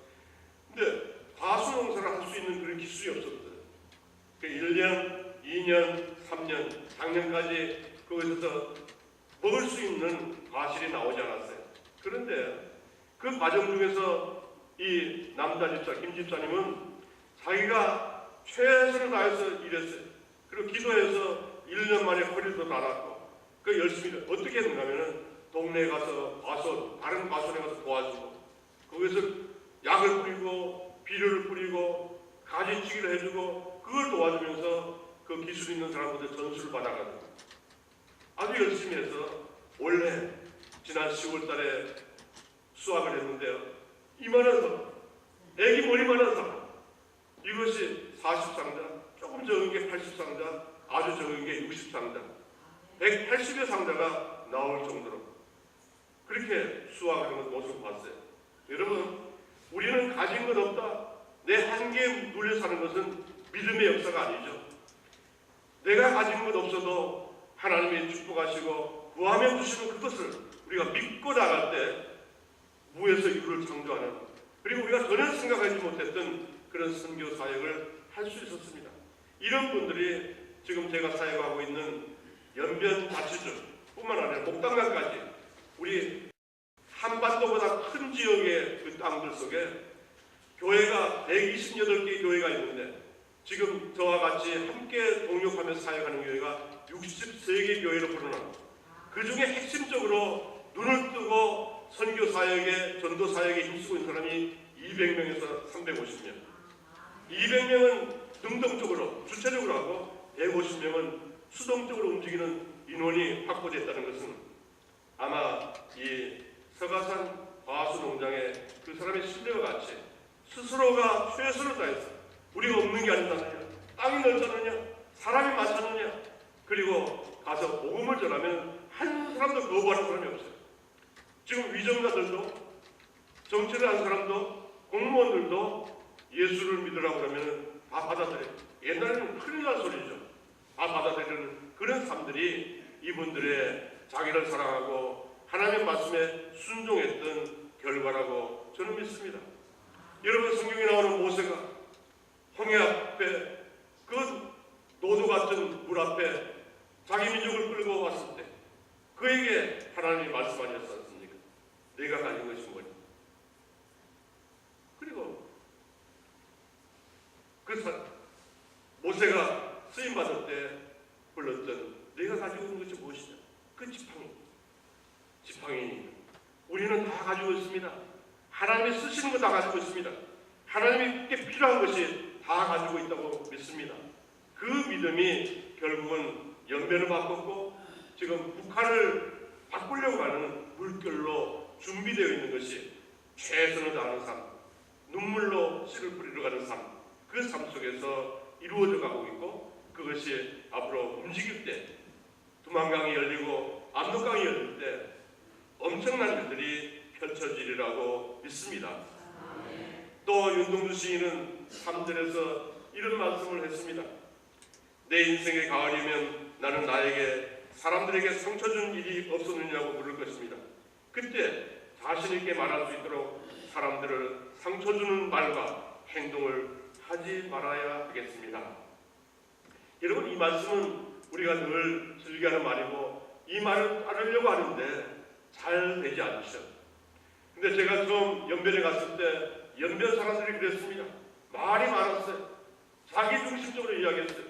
근데 과수 농사를 할 수 있는 그런 기술이 없었어요. 1년, 2년, 3년, 작년까지 거기서 먹을 수 있는 과실이 나오지 않았어요. 그런데 그 과정 중에서 이 남자 집사, 김 집사님은 자기가 최선을 다해서 일했어요. 그리고 기도해서 1년 만에 허리도 나았고, 그 열심히 어떻게 했는가 하면은 동네에 가서 과수, 다른 과수에 가서 도와주고, 거기서 약을 뿌리고, 비료를 뿌리고, 가지치기를 해주고, 그걸 도와주면서 그 기술 있는 사람한테 전수를 받아가지고 아주 열심히 해서 원래 지난 10월 달에 수확을 했는데요. 이만한 사람, 애기 머리만한 사람, 이것이 40상자, 조금 적은 게 80상자, 아주 적은 게 60상자, 180여 상자가 나올 정도로 그렇게 수확하는 모습을 봤어요. 여러분, 우리는 가진 것 없다, 내 한계에 눌려 사는 것은 믿음의 역사가 아니죠. 내가 가진 것 없어도 하나님이 축복하시고 구하면 주시는 그것을 우리가 믿고 나갈 때 무에서 유를 창조하는, 그리고 우리가 전혀 생각하지 못했던 그런 선교 사역을 할 수 있었습니다. 이런 분들이 지금 제가 사역하고 있는 연변 자치주 뿐만 아니라 목당강까지 우리 한반도보다 큰 지역의 그 땅들 속에 교회가 128개 교회가 있는데 지금 저와 같이 함께 동역하면서 사역하는 교회가 63개 교회로 불어납니다. 그 중에 핵심적으로 눈을 뜨고 선교 사역에, 전도 사역에 힘쓰고 있는 사람이 200명에서 350명. 200명은 능동적으로, 주체적으로 하고 150명은 수동적으로 움직이는 인원이 확보됐다는 것은 아마 이 서가산 과수 농장의 그 사람의 신뢰와 같이 스스로가 최선을 다해서 우리가 없는 게 아니잖아요. 땅이 넓잖느냐, 사람이 많잖느냐, 그리고 가서 복음을 전하면 한 사람도 거부하는 사람이 없어요. 지금 위정자들도, 정치를 한 사람도, 공무원들도 예수를 믿으라고 하면 다 받아들여요. 옛날에는 큰일 날 소리죠. 다 받아들이는 그런 사람들이 이분들의 자기를 사랑하고 하나님의 말씀에 순종했던 결과라고 저는 믿습니다. 여러분, 성경에 나오는 모세가 홍해 앞에 그 노도 같은 물 앞에 자기 민족을 끌고 왔을 때 그에게 하나님이 말씀하셨지 않습니까? 내가 가진 것이 뭐냐? 그리고 그 모세가 쓰임 받을 때 불렀던 내가 가지고 있는 것이 무엇이냐? 그 지팡이. 우리는 다 가지고 있습니다. 하나님이 쓰시는 거 다 가지고 있습니다. 하나님께 필요한 것이 다 가지고 있다고 믿습니다. 그 믿음이 결국은 연변을 바꿨고 지금 북한을 바꾸려고 하는 물결로 준비되어 있는 것이 최선을 다하는 삶, 눈물로 씨를 뿌리러 가는 삶, 그 삶 속에서 이루어져 가고 있고, 그것이 앞으로 움직일 때 두만강이 열리고 압록강이 열릴 때 엄청난 일들이 펼쳐지리라고 믿습니다. 또 윤동주 시인은 3절에서 이런 말씀을 했습니다. 내 인생의 가을이면 나는 나에게 사람들에게 상처 준 일이 없었느냐고 물을 것입니다. 그때 자신 있게 말할 수 있도록 사람들을 상처 주는 말과 행동을 하지 말아야 하겠습니다. 여러분, 이 말씀은 우리가 늘 즐겨하는 말이고 이 말을 따르려고 하는데 잘 되지 않죠. 근데 제가 처음 연변에 갔을 때 연변 사람들이 그랬습니다. 말이 많았어요. 자기 중심적으로 이야기했어요.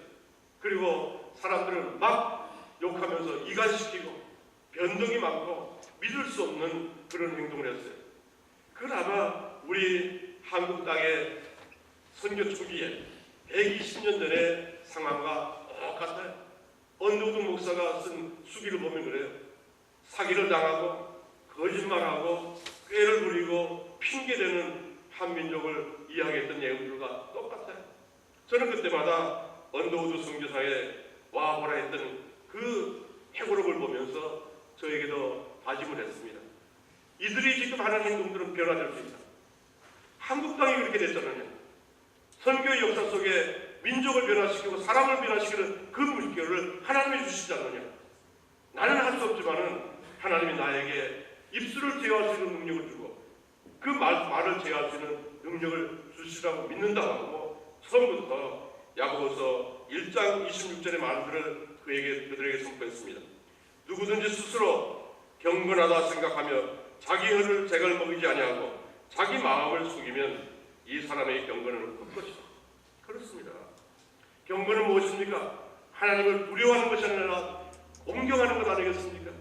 그리고 사람들은 막 욕하면서 이간시키고 변동이 많고 믿을 수 없는 그런 행동을 했어요. 그나마 우리 한국 땅의 선교 초기에 120년 전의 상황과 똑같아요. 언더우드 목사가 쓴 수기를 보면 그래요. 사기를 당하고 거짓말하고 꾀를 부리고 핑계대는 한민족을 이야기했던 내용들과 똑같아요. 저는 그때마다 언더우드 선교사에 와보라 했던 그 회고록을 보면서 저에게도 다짐을 했습니다. 이들이 지금 하는 행동들은 변화될 수 있다. 한국 땅이 그렇게 됐잖아요. 선교의 역사 속에 민족을 변화시키고 사람을 변화시키는 그 물결을 하나님이 주시지 않느냐. 나는 할 수 없지만은 하나님이 나에게 입술을 제어할 수 있는 능력을 주고 그 말을 제어할 수 있는 능력을 주시라고 믿는다고 하고 처음부터 야고보서 1장 26절의 말들을 그들에게 선포했습니다. 누구든지 스스로 경건하다 생각하며 자기 혀를 재갈 먹이지 아니하고 자기 마음을 속이면 이 사람의 경건은 헛것이다. 그렇습니다. 경건은 무엇입니까? 하나님을 두려워하는 것이 아니라 공경하는 것 아니겠습니까?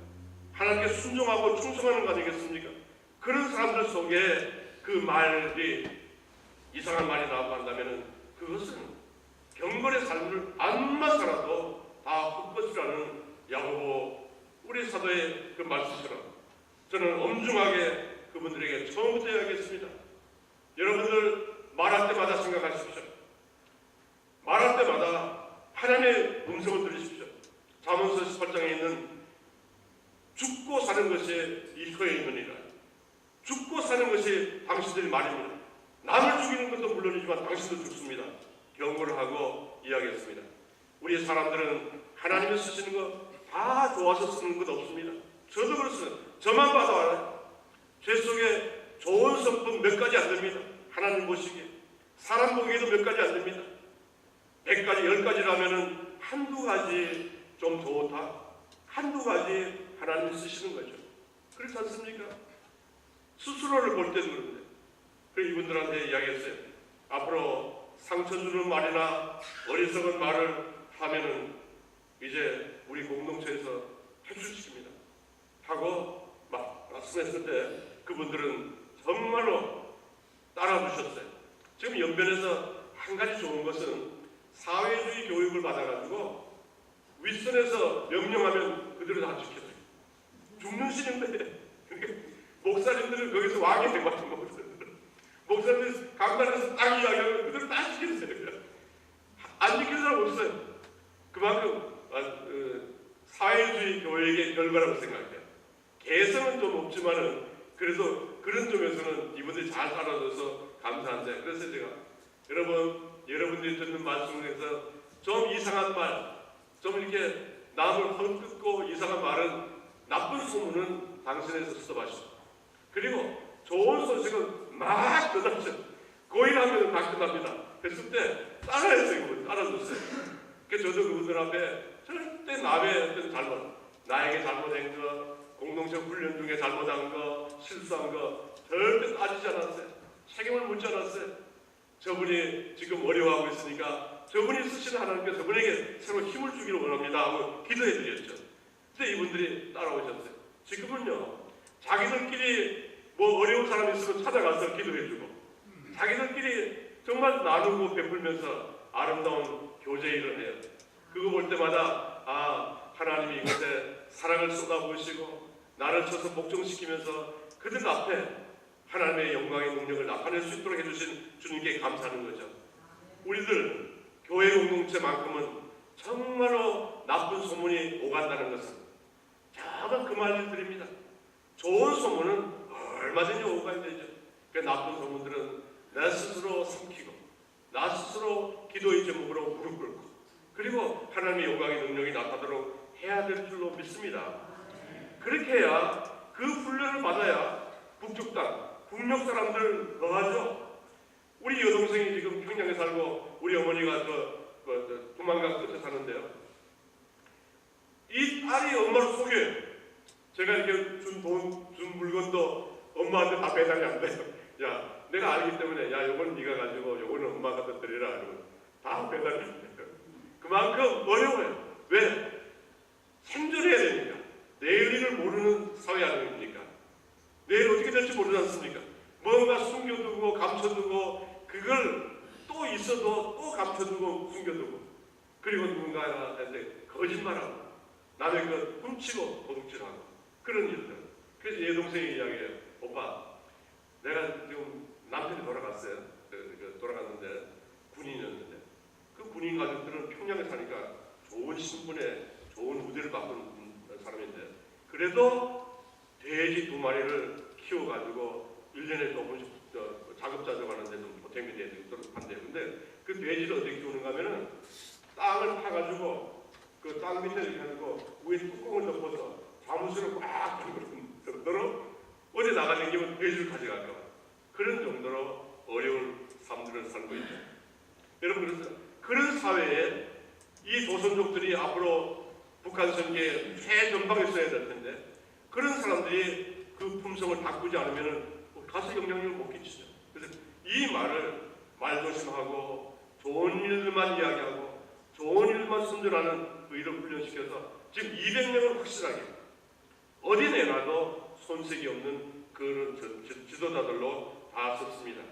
하나님께 순종하고 충성하는 것 아니겠습니까? 그런 사람들 속에 그 말이 이상한 말이 나오고 한다면 그것은 경건의 삶을 안만 살아도 다 헛것이라는 야고보 우리 사도의 그 말씀처럼 저는 엄중하게 그분들에게 처음부터 이야기했습니다. 여러분들 말할 때마다 생각하십시오. 말할 때마다 하나님의 음성을 들으십시오. 잠언서 18장에 있는 죽고 사는 것이 이 혀에 있느니라. 죽고 사는 것이 당신들의 말입니다. 남을 죽이는 것도 물론이지만 당신도 죽습니다. 경고를 하고 이야기했습니다. 우리 사람들은 하나님이 쓰시는 거 다 좋아서 쓰는 것 없습니다. 저도 그렇습니다. 저만 봐도 알아요. 제 속에 좋은 성품 몇 가지 안 됩니다. 하나님 보시기에. 사람 보기에도 몇 가지 안 됩니다. 100가지, 10가지라면은 한두 가지 좀 좋다. 한두 가지 하나님이 쓰시는 거죠. 그렇지 않습니까? 스스로를 볼 때도 그런데. 그래서 이분들한테 이야기했어요. 앞으로 상처 주는 말이나 어리석은 말을 하면은 이제 우리 공동체에서 퇴출시킵니다. 하고 막 말씀했을 때 그분들은 정말로 따라주셨어요. 지금 연변에서 한 가지 좋은 것은 사회주의 교육을 받아가지고 윗선에서 명령하면 그대로 다 지켜줘요. 죽는 신인데 목사님들은 거기서 왕이 되고 같은 거 목사님들 강단에서 딱 이야기하면 그대로 다 지켜주세요. 안 지키는 사람 없어요. 그만큼 사회주의 교육의 결과라고 생각해요. 개성은 좀 없지만은 그래도 그런 점에서는 이분들이 잘 따라줘서 감사한데, 그래서 제가 여러분들이 듣는 말씀에서 좀 이상한 말, 좀 이렇게 남을 헛뜯고 이상한 말은 나쁜 소문은 당신에서 스톱하시오. 그리고 좋은 소식은 막 전하죠. 고일하면 다 끝납니다. 그랬을 때 따라했어요. 따라줬어요. 그래서 저도 그분들 앞에 절대 남의 어떤 잘못, 나에게 잘못한 거, 공동체 훈련 중에 잘못한 거, 실수한 거 절대 따지지 않았어요. 책임을 묻지 않았어요. 저분이 지금 어려워하고 있으니까 저분이 쓰시는 하나님께 저분에게 새로 힘을 주기를 원합니다 하고 기도해 드렸죠. 근데 이분들이 따라오셨어요. 지금은요, 자기들끼리 뭐 어려운 사람이 있으면 찾아가서 기도해 주고 자기들끼리 정말 나누고 베풀면서 아름다운 교제 일을 해요. 그거 볼 때마다 하나님이 이곳에 사랑을 쏟아부으시고 나를 쳐서 복종시키면서 그들 앞에 하나님의 영광의 능력을 나타낼 수 있도록 해주신 주님께 감사하는 거죠. 우리들 교회 공동체만큼은 정말로 나쁜 소문이 오간다는 것은 제가 그 말을 드립니다. 좋은 소문은 얼마든지 오가야 되죠. 그 나쁜 소문들은 나 스스로 삼키고 나 스스로 기도의 제목으로 무릎 꿇고 그리고 하나님의 영광의 능력이 나타나도록 해야 될 줄로 믿습니다. 그렇게 해야 그 훈련을 받아야 북쪽 땅, 북녘 사람들 뭐하죠? 우리 여동생이 지금 평양에 살고 우리 어머니가 도망강 끝에 사는데요. 이 딸이 엄마를 속여요. 제가 이렇게 준 물건도 엄마한테 다 배달이 안 돼요. 야, 내가 알기 때문에 야, 요건 네가 가지고 요거는 엄마가 더 드리라 이러면 다 배달이 안 돼요. 그만큼 어려워요. 왜? 생존해야 되니까. 내일을 모르는 사회 아닙니까? 내일 어떻게 될지 모르지 않습니까? 뭔가 숨겨두고 감춰두고 그걸 또 있어도 또 감춰두고 숨겨두고 그리고 누군가한테 거짓말하고 남의 것 훔치고 도둑질하고 그런 일들. 그래서 얘 동생이 이야기해요. 오빠, 내가 지금 남편이 돌아갔어요. 돌아갔는데 군인이었는데 그 군인 가족들은 평양에 사니까 좋은 신분에 좋은 우대를 받은 사람인데 그래도 돼지 2마리를 키워가지고 1년에 조금씩 자급자족하는데 좀 보탬이 되도록 한대요. 근데 그 돼지를 어떻게 키우는가 하면은 땅을 파가지고 그 땅 밑에 이렇게 해가지고 위에 뚜껑을 덮어서 사무실을 꽉 담그는 정도로 어디 나가다니면 돼지를 가져갈까 봐. 그런 정도로 어려운 삶들을 살고 있죠. 여러분, 그래서 그런 사회에 이 조선족들이 앞으로 북한 선계에 새 전방에 써야 될 텐데 그런 사람들이 그 품성을 바꾸지 않으면 가서 영향력을 못 끼치죠. 그래서 이 말을 말조심하고 좋은 일만 이야기하고 좋은 일만 선전하는 의를 훈련시켜서 지금 200명을 확실하게 어디 내놔도 손색이 없는 그런 지도자들로 다 썼습니다.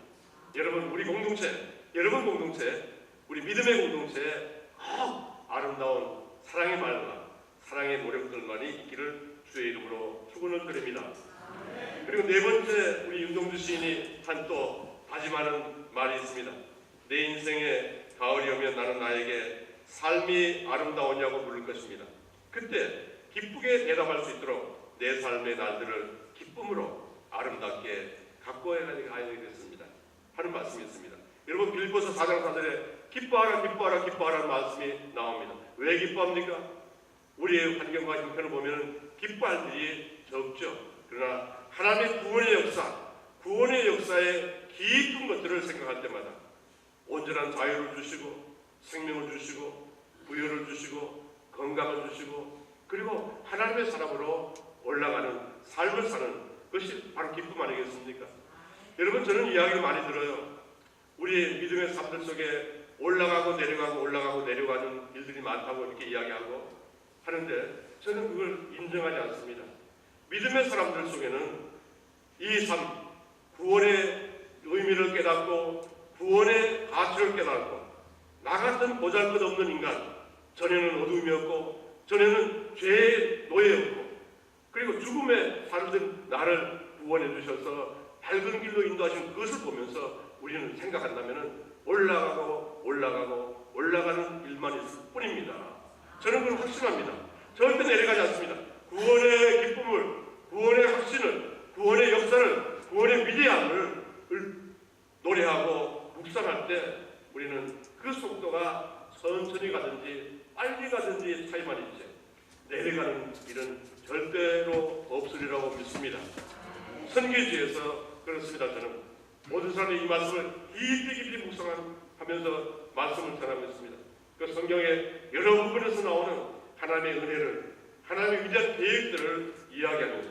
여러분, 우리 공동체, 여러분 공동체, 우리 믿음의 공동체에 아름다운 사랑의 말과 사랑의 노력들만이 있기를 주의 이름으로 축원을 드립니다. 그리고 네 번째, 우리 윤동주 시인이 한 또 다짐하는 말이 있습니다. 내 인생에 가을이 오면 나는 나에게 삶이 아름다우냐고 물을 것입니다. 그때 기쁘게 대답할 수 있도록 내 삶의 날들을 기쁨으로 아름답게 가꿔야 되겠습니다. 하는 말씀이 있습니다. 여러분, 빌보서 4장 4절에 기뻐하라 기뻐하라 기뻐하라는 말씀이 나옵니다. 왜 기뻐합니까? 우리의 환경과 형편을 보면 기뻐할 일이 적죠. 그러나 하나님의 구원의 역사의 깊은 것들을 생각할 때마다 온전한 자유를 주시고 생명을 주시고 부여를 주시고 건강을 주시고 그리고 하나님의 사람으로 올라가는 삶을 사는 것이 바로 기쁨 아니겠습니까? 여러분, 저는 이야기를 많이 들어요. 우리 믿음의 삶들 속에 올라가고 내려가는 일들이 많다고 이렇게 이야기하고 하는데 저는 그걸 인정하지 않습니다. 믿음의 사람들 속에는 이 삶, 구원의 의미를 깨닫고 구원의 가치를 깨닫고 나 같은 보잘것없는 인간, 전에는 어둠이었고 전에는 죄의 노예였고 그리고 죽음에 살던 나를 구원해 주셔서 밝은 길로 인도하신 그것을 보면서 우리는 생각한다면 올라가는 일만 있을 뿐입니다. 저는 그걸 확신합니다. 절대 내려가지 않습니다. 구원의 기쁨을, 구원의 확신을, 구원의 역사를, 구원의 위대함을 노래하고 묵상할 때 우리는 그 속도가 천천히 가든지 빨리 가든지 차이만 있지 내려가는 일은 절대로 없으리라고 믿습니다. 선교지에서 그렇습니다. 저는 모든 사람이 이 말씀을 깊이 묵상하면서 말씀을 전하고 있습니다. 그 성경의 여러 부분에서 나오는 하나님의 은혜를, 하나님의 위대한 계획들을 이야기하면서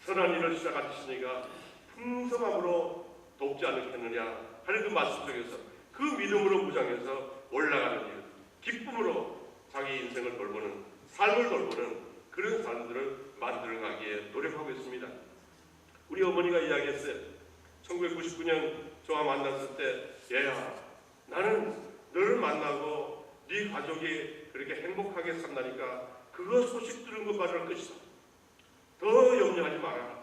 선한 일을 시작하시니까 풍성함으로 돕지 않겠느냐 하는 그 말씀 속에서 그 믿음으로 무장해서 올라가는 일, 기쁨으로 자기 인생을 돌보는, 삶을 돌보는 그런 사람들을 만들어가기에 노력하고 있습니다. 우리 어머니가 이야기했어요. 1999년 저와 만났을 때 얘야, 나는 너를 만나고 네 가족이 그렇게 행복하게 산다니까 그거 소식 들은 것 받을 것이다. 더 염려하지 마라.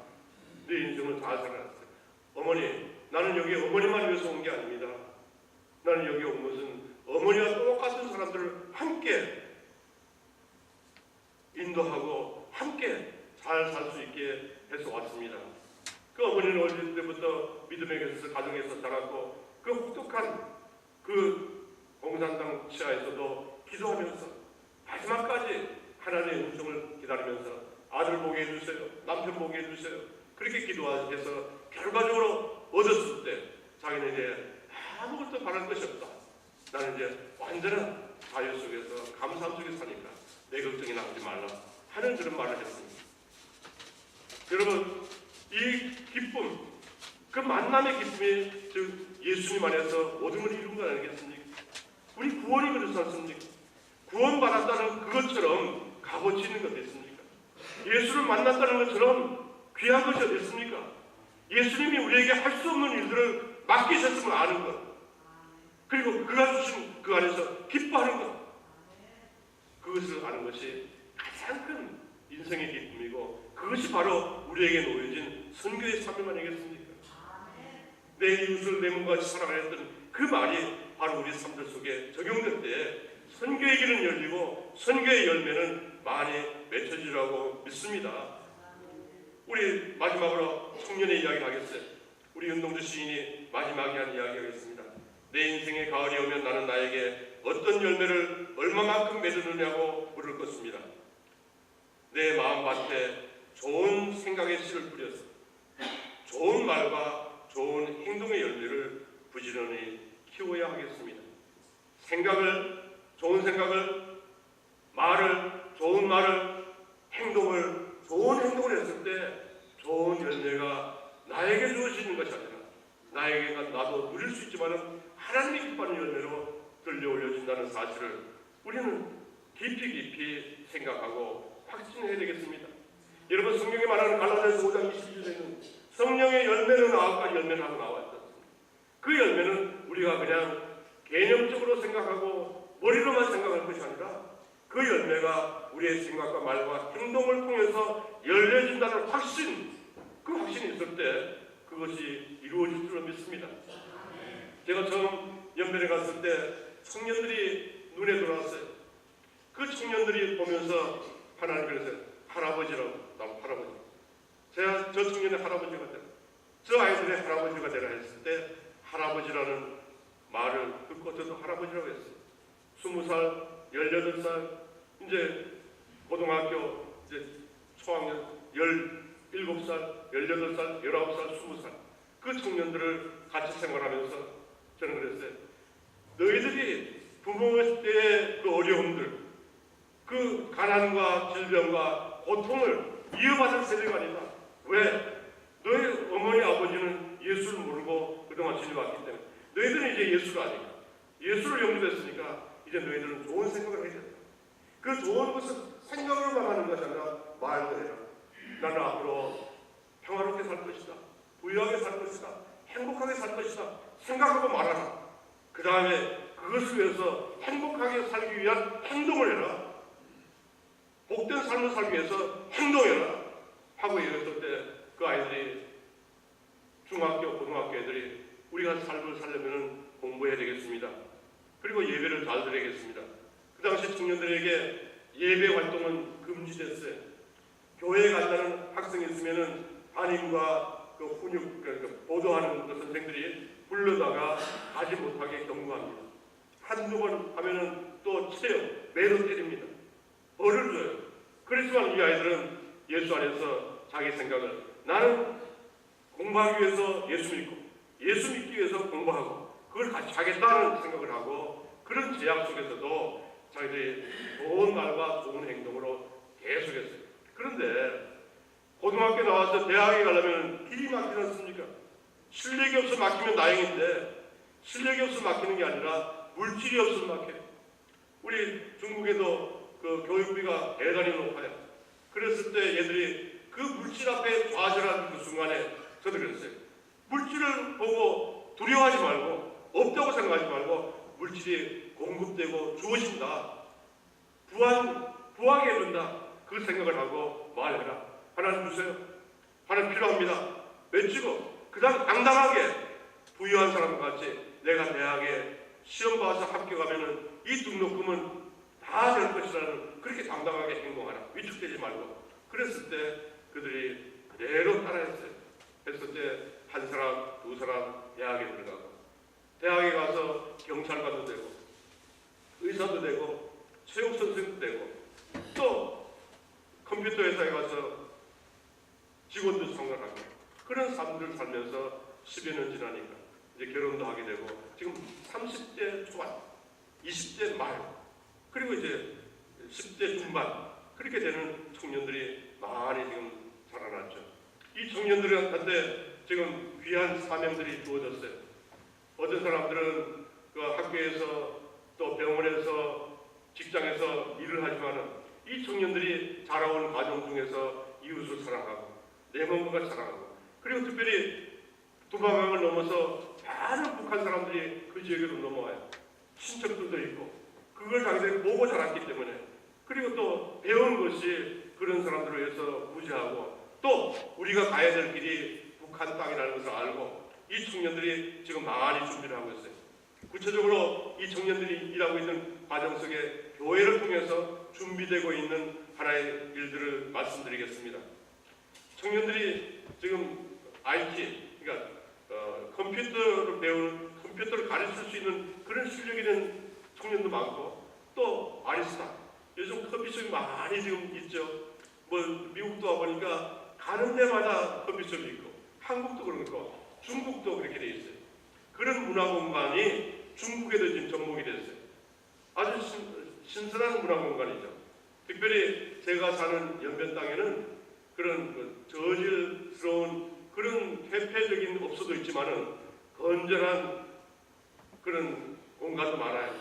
내 인생을 다 살아났어요. 어머니, 나는 여기 어머니만 위해서 온 게 아닙니다. 나는 여기 온 것은 어머니와 똑같은 사람들을 함께 인도하고 함께 잘 살 수 있게 해서 왔습니다. 그 어머니는 어릴 때부터 믿음의 교회에서 가정에서 자랐고 그 혹독한 그 공산당 치하에서도 기도하면서 마지막까지 하나님의 음성을 기다리면서 아들 보게 해주세요, 남편 보게 해주세요, 그렇게 기도해서 결과적으로 얻었을 때 자기는 이제 아무것도 바랄 것이 없다. 나는 이제 완전한 자유 속에서 감사함 속에 사니까 내 걱정이 나오지 말라 하는 그런 말을 했습니다. 여러분, 이 기쁨, 그 만남의 기쁨이 즉 예수님 안에서 모든 걸 이룬 거 아니겠습니까? 우리 구원이 그렇지 않습니까? 구원받았다는 그것처럼 값어치 있는 것 됐습니까? 예수를 만났다는 것처럼 귀한 것이 어딨습니까? 예수님이 우리에게 할 수 없는 일들을 맡기셨음을 아는 것, 그리고 그가 주신 그 안에서 기뻐하는 것, 그것을 아는 것이 가장 큰 인생의 기쁨이고 그것이 바로 우리에게 놓여진 선교의 삶이 아니겠습니까? 내 이웃을 내 몸같이 사랑하였던 그 말이 바로 우리 삶들 속에 적용될 때 선교의 길은 열리고 선교의 열매는 많이 맺혀지라고 믿습니다. 우리 마지막으로 청년의 이야기를 하겠어요. 우리 윤동주 시인이 마지막에 한 이야기 하겠습니다. 내 인생의 가을이 오면 나는 나에게 어떤 열매를 얼마만큼 맺었느냐고 물을 것입니다. 내 마음밭에 좋은 생각의 씨를 뿌려서 좋은 말과 좋은 행동의 열매를 부지런히 키워야 하겠습니다. 생각을, 좋은 생각을, 말을, 좋은 말을, 행동을, 좋은 행동을 했을 때 좋은 열매가 나에게 주어지는 것이 아니라 나에게가 나도 누릴 수 있지만 하나님이 기뻐하는 열매로 들려 올려진다는 사실을 우리는 깊이 생각하고 확신해야 되겠습니다. 여러분, 성경에 말하는 갈라디아서 5장 22절에는 성령의 열매는 9가지 열매를 하고 나와 있습니다. 그 열매는 우리가 그냥 개념적으로 생각하고 머리로만 생각할 것이 아니라 그 열매가 우리의 생각과 말과 행동을 통해서 열려진다는 확신, 그 확신이 있을 때 그것이 이루어질 줄로 믿습니다. 제가 처음 연변에 갔을 때 청년들이 눈에 들어왔어요. 그 청년들이 보면서 하나님께서 할아버지라고, 나무 할아버지. 제가 저 청년의 할아버지가 되라, 저 아이들의 할아버지가 되라 했을 때 할아버지라는 말을 듣고 저도 할아버지라고 했어요. 20살, 18살, 이제 고등학교 이제 초학년 17살, 18살, 19살, 20살 그 청년들을 같이 생활하면서 저는 그랬어요. 너희들이 부모의 때의 그 어려움들, 그 가난과 질병과 고통을 이어받을 세대가 아니다. 왜? 너희 어머니 아버지는 예수를 모르고 그동안 진료받기 때문에 너희들은 이제 예수가 아니까 예수를 영접했으니까 이제 너희들은 좋은 생각을 해야 된다. 그 좋은 것은 생각으로만 하는 것이 아니라 말도 해라. 나는 앞으로 평화롭게 살 것이다, 부유하게 살 것이다, 행복하게 살 것이다 생각하고 말하라. 그 다음에 그것을 위해서 행복하게 살기 위한 행동을 해라. 복된 삶을 살기 위해서 행동해라 하고 얘기했을 때 그 아이들이, 중학교, 고등학교 애들이 우리가 삶을 살려면 공부해야 되겠습니다. 그리고 예배를 잘 드려야겠습니다. 그 당시 청년들에게 예배 활동은 금지됐어요. 교회에 간다는 학생이 있으면은 담임과 그 훈육, 그 보도하는 그 선생들이 불러다가 가지 못하게 경고합니다. 한두 번 하면은 또 체요, 매로 때립니다. 벌을 줘요. 그렇지만 이 아이들은 예수 안에서 자기 생각을, 나는 공부하기 위해서 예수 믿고 예수 믿기 위해서 공부하고 그걸 같이 하겠다는 생각을 하고 그런 제약 속에서도 자기들이 좋은 말과 좋은 행동으로 계속했어요. 그런데 고등학교 나와서 대학에 가려면 길이 막히지 않습니까? 실력이 없어 막히면 다행인데 실력이 없어 막히는 게 아니라 물질이 없어 막혀요. 우리 중국에도 그 교육비가 대단히 높아요. 그랬을 때 얘들이 그 물질 앞에 좌절하는 그 순간에 저도 그랬어요. 물질을 보고 두려워하지 말고 없다고 생각하지 말고 물질이 공급되고 주어진다, 부하게 해준다, 그 생각을 하고 말해라. 하나님 주세요. 하나님 필요합니다. 외치고 그다음 당당하게 부유한 사람 같이 내가 대학에 시험 봐서 합격하면은 이 등록금은 다 될 것이라는 그렇게 당당하게 행동하라. 위축되지 말고. 그랬을 때 그들이 그대로 따라했어요. 했을 때 한 사람, 두 사람 대학에 들어가고 대학에 가서 경찰관도 되고 의사도 되고 체육 선생도 되고 또 컴퓨터 회사에 가서 직원도 생활하고 그런 삶들을 살면서 10여 년 지나니까 이제 결혼도 하게 되고 지금 30대 초반, 20대 말 그리고 이제 10대 중반 그렇게 되는 청년들이 많이 지금 자라났죠. 이 청년들한테 지금 귀한 사명들이 주어졌어요. 어떤 사람들은 그 학교에서 또 병원에서 직장에서 일을 하지만은 이 청년들이 자라온 과정 중에서 이웃을 사랑하고 내 몸과 사랑하고 그리고 특별히 두방강을 넘어서 많은 북한 사람들이 그 지역으로 넘어와요. 친척들도 있고 그걸 자기들이 보고 자랐기 때문에 그리고 또 배운 것이 그런 사람들을 위해서 구제하고 또 우리가 가야 될 길이 북한 땅이라는 것을 알고 이 청년들이 지금 많이 준비를 하고 있어요. 구체적으로 이 청년들이 일하고 있는 과정 속에 교회를 통해서 준비되고 있는 하나의 일들을 말씀드리겠습니다. 청년들이 지금 IT, 그러니까 컴퓨터를 배우는, 컴퓨터를 가르칠 수 있는 그런 실력이 있는 청년도 많고 또 바리스타, 요즘 커피숍이 많이 지금 있죠. 뭐 미국도 와보니까 가는 데마다 커피숍이 있고 한국도 그렇고 중국도 그렇게 돼 있어요. 그런 문화 공간이 중국에도 지금 접목이 됐어요. 아주 신선한 문화 공간이죠. 특별히 제가 사는 연변 땅에는 그런 저질스러운 그런 회폐적인 업소도 있지만은 건전한 그런 공간도 많아요.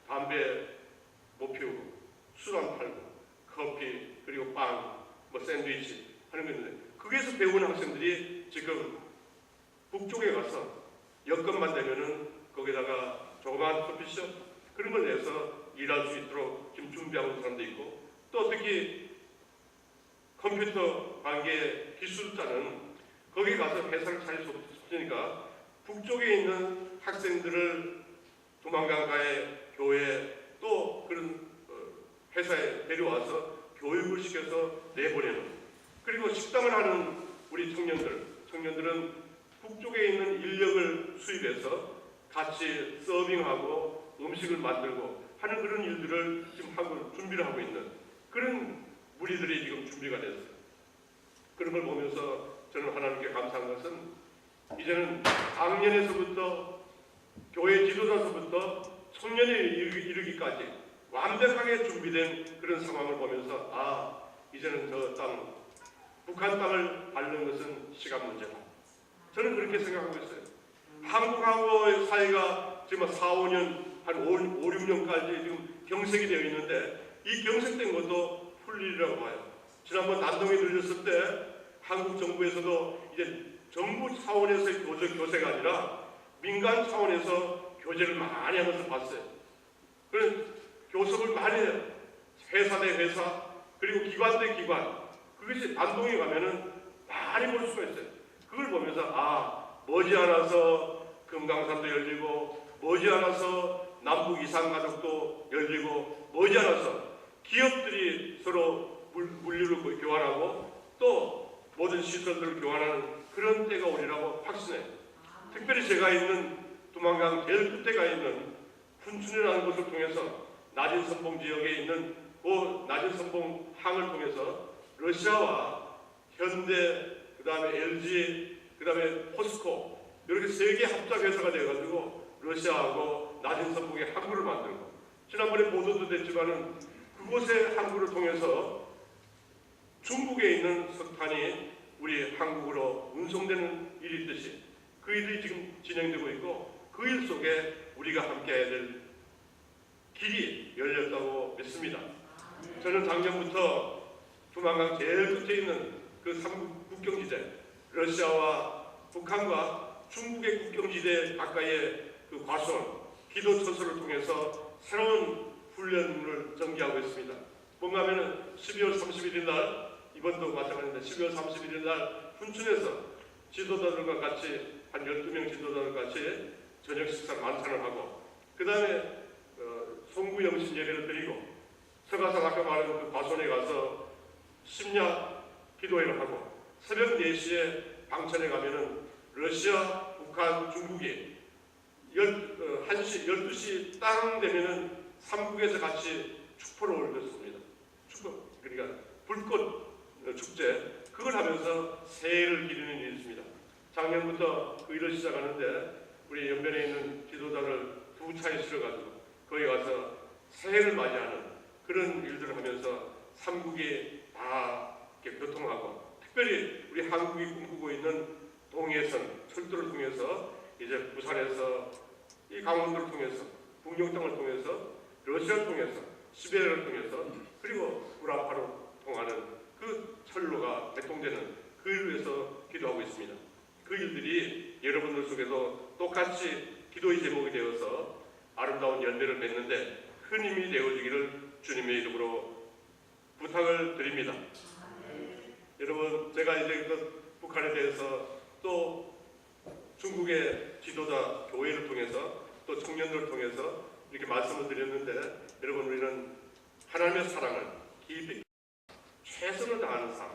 담배 못 피우고 술 안 팔고 커피 그리고 빵, 뭐 샌드위치 하는 거 있는데 거기에서 배우는 학생들이 지금 북쪽에 가서 여건만 되면은 거기다가 조그마한 커피숍 그런 걸 내서 일할 수 있도록 지금 준비하고 있는 사람도 있고 또 특히 컴퓨터 관계 기술자는 거기 가서 회사를 차릴 수 없으니까 북쪽에 있는 학생들을 두만강가의 교회 또 그런 회사에 데려와서 교육을 시켜서 내보내는 그리고 식당을 하는 우리 청년들은 북쪽에 있는 인력을 수입해서 같이 서빙하고 음식을 만들고 하는 그런 일들을 지금 하고 준비를 하고 있는 그런 무리들이 지금 준비가 됐어요. 그런 걸 보면서 저는 하나님께 감사한 것은 이제는 작년에서부터 교회 지도자서부터 청년에 이르기까지 완벽하게 준비된 그런 상황을 보면서 이제는 저 땅, 북한 땅을 밟는 것은 시간 문제다. 저는 그렇게 생각하고 있어요. 한국하고의 사이가 지금 4, 5년, 한 5, 6년까지 지금 경색이 되어 있는데 이 경색된 것도 풀리리라고 봐요. 지난번 난동이 들렸을 때 한국 정부에서도 이제 정부 차원에서의 교세가 아니라 민간 차원에서 교제를 많이 하면서 봤어요. 그래서 교섭을 많이 해요. 회사 대 회사 그리고 기관 대 기관 그것이 난동에 가면은 많이 볼 수가 있어요. 그걸 보면서 머지않아서 금강산도 열리고 머지않아서 남북 이산가족도 열리고 머지않아서 기업들이 서로 물류를 교환하고 또 모든 시설들을 교환하는 그런 때가 오리라고 확신해요. 특별히 제가 있는 두만강 제일 끝에가 있는 훈춘이라는 곳을 통해서 낮은 선봉 지역에 있는 그 낮은 선봉 항을 통해서 러시아와 현대, 그 다음에 LG, 그 다음에 포스코 이렇게 세 개 합작 회사가 돼가지고 러시아하고 낮은 선봉의 항구를 만들고 지난번에 보도도 됐지만은 그곳의 항구를 통해서 중국에 있는 석탄이 우리 한국으로 운송되는 일이 있듯이 그 일이 지금 진행되고 있고 그 일 속에 우리가 함께 해야 될 길이 열렸다고 믿습니다. 저는 작년부터 두만강 제일 끝에 있는 그 삼국 국경지대 러시아와 북한과 중국의 국경지대 가까이의 그 과수원 기도처소를 통해서 새로운 훈련을 전개하고 있습니다. 뭔가 하면은 12월 31일 날 이번도 마찬가지인데 12월 31일 날 훈춘에서 지도자들과 같이 한 12명 지도자들과 같이 저녁 식사 만찬을 하고 그 다음에 송구영신 예배를 드리고 서가산 아까 말한 그 과손에 가서 심야 기도회를 하고 새벽 4시에 방천에 가면은 러시아, 북한, 중국이 1시, 12시 땅 되면은 삼국에서 같이 축포를 올렸습니다. 축포, 그러니까 불꽃 축제, 그걸 하면서 새해를 기리는 일이 있습니다. 작년부터 그 일을 시작하는데 우리 연변에 있는 지도자를 두 차에 실어가지고 거기 가서 새해를 맞이하는 그런 일들을 하면서 삼국이 다 이렇게 교통하고 특별히 우리 한국이 꿈꾸고 있는 동해선 철도를 통해서 이제 부산에서 이 강원도를 통해서 북녘 땅을 통해서 러시아를 통해서 시베리아를 통해서 그리고 우라파로 통하는 그 철로가 개통되는 그 일을 위해서 기도하고 있습니다. 그 일들이 여러분들 속에서 똑같이 기도의 제목이 되어서 아름다운 열매를 맺는데 큰 힘이 되어주기를 주님의 이름으로 부탁을 드립니다. 여러분, 제가 이제 그 북한에 대해서 또 중국의 지도자 교회를 통해서 또 청년들을 통해서 이렇게 말씀을 드렸는데 여러분, 우리는 하나님의 사랑을 깊이 최선을 다하는 삶,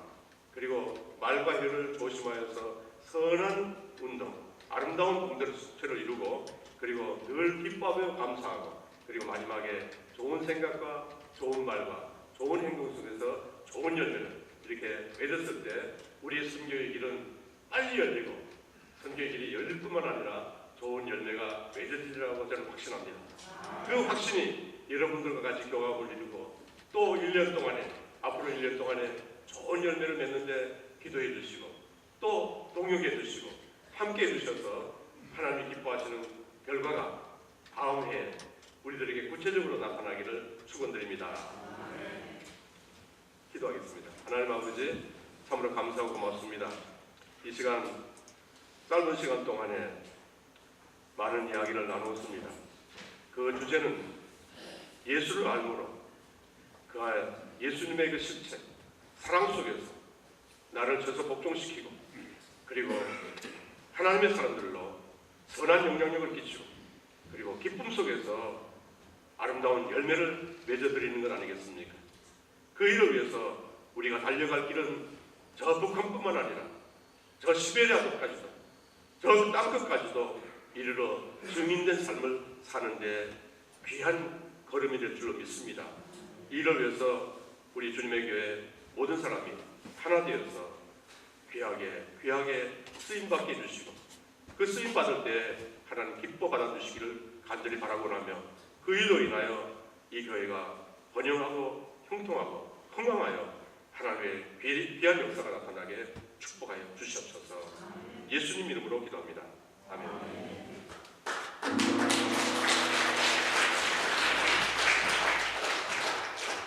그리고 말과 혀를 조심하여서 선한 운동, 아름다운 공동체를 이루고 그리고 늘 기뻐하며 감사하고 그리고 마지막에 좋은 생각과 좋은 말과 좋은 행동 속에서 좋은 열매를 이렇게 맺었을 때 우리의 선교의 길은 빨리 열리고 선교의 길이 열릴 뿐만 아니라 좋은 열매가 맺어지리라고 저는 확신합니다. 그 확신이 여러분들과 같이 교감을 이루고 또 1년 동안에 앞으로 1년 동안에 좋은 열매를 맺는데 기도해 주시고 또 동역해 주시고 함께 해 주셔서 하나님이 기뻐하시는 결과가 다음 해에 우리들에게 구체적으로 나타나기를 축원드립니다. 기도하겠습니다. 하나님 아버지, 참으로 감사하고 고맙습니다. 이 시간, 짧은 시간 동안에 많은 이야기를 나누었습니다. 그 주제는 예수를 알므로 그 예수님의 그 실체, 사랑 속에서 나를 저서 복종시키고 그리고 하나님의 사람들로 선한 영향력을 끼치고 그리고 기쁨 속에서 아름다운 열매를 맺어드리는 것 아니겠습니까? 그 일을 위해서 우리가 달려갈 길은 저 북한뿐만 아니라 저 시베리아도까지도 저 땅끝까지도 이르러 증인된 삶을 사는데 귀한 걸음이 될 줄로 믿습니다. 이 일을 위해서 우리 주님의 교회 모든 사람이 하나 되어서 귀하게 쓰임받게 해주시고 그 쓰임받을 때 하나님 기뻐 받아주시기를 간절히 바라고 나며 그 일로 인하여 이 교회가 번영하고 형통하고 흥왕하여 하나님의 귀한 역사가 나타나게 축복하여 주시옵소서. 예수님 이름으로 기도합니다. 아멘.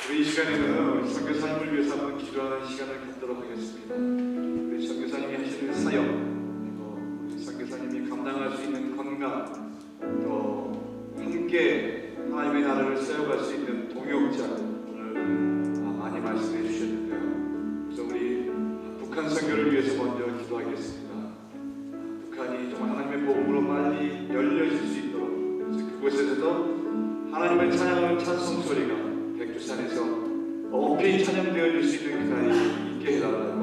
우리 이 시간에는 선교사님을 위해서 한번 기도하는 시간을 갖도록 하겠습니다. 우리 선교사님이 하시는 사역, 그리고 우리 선교사님이 감당할 수 있는 건강, 또 함께 하나님의 나라를 세워갈 수 있는 동역자, 오늘 많이 말씀해 주셨는데요. 그래서 우리 북한 선교를 위해서 먼저 기도하겠습니다. 북한이 정말 하나님의 복음으로 빨리 열려질 수 있도록, 그래서 그곳에서도 하나님을 찬양하는 찬송 소리가 백두산에서 높이 찬양되어질 수 있는 그날이 있게 해달라고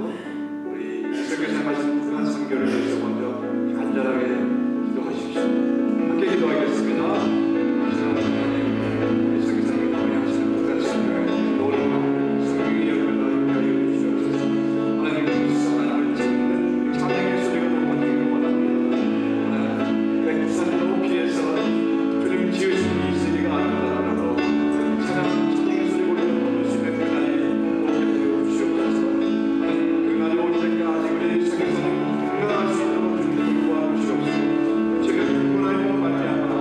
우리 선교사님 하시는 북한 선교를 위해서 먼저 간절하게 기도하십시오. 함께 기도하겠습니다. 지금 하나님을 말미암아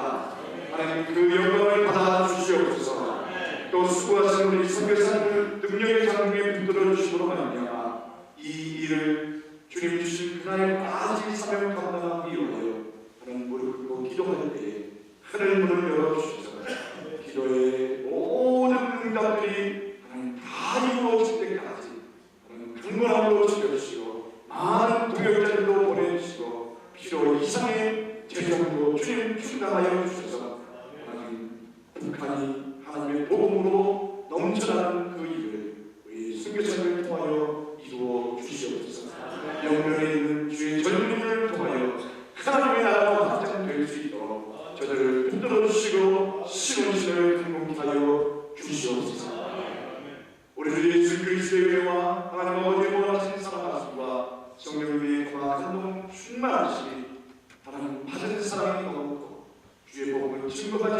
원합니다. 하나님 그 영광을 받아 주시옵소서. 또 수고하신 우리 선교사들 능력의 장중에 붙들어 주심으로 말미암아 이 일을 주님 주신 그날까지 사명 감당하기 위하여 하나님 무릎 꿇고 기도할 때에 하늘 문을 열어주셔서 기도의 모든 응답들이 하나님 다 이루어질 때까지 하나님 강건함으로 지켜주시고 많은 동역자들도 보내주시고 필요 이상의 재정도 주님 충당하여 주셔서 하나님 북한이 하나님의 복음으로 넘쳐나는 그 일을 우리 선교사를 통하여 이루어 주시옵소서. 영면에 있는 주의 전륜을 통하여 하나님의 나라가 확장될 수 있도록 저들을 붙들어 주시고 신원신을 강공하여 주시옵소서. 우리 예수 그리스도의 은혜와 하나님 아버지의 원하신 사랑하심과 성령님의 감동 충만하시니 하나님 받은 사랑이 너무 크고 주의 복음을 증거하지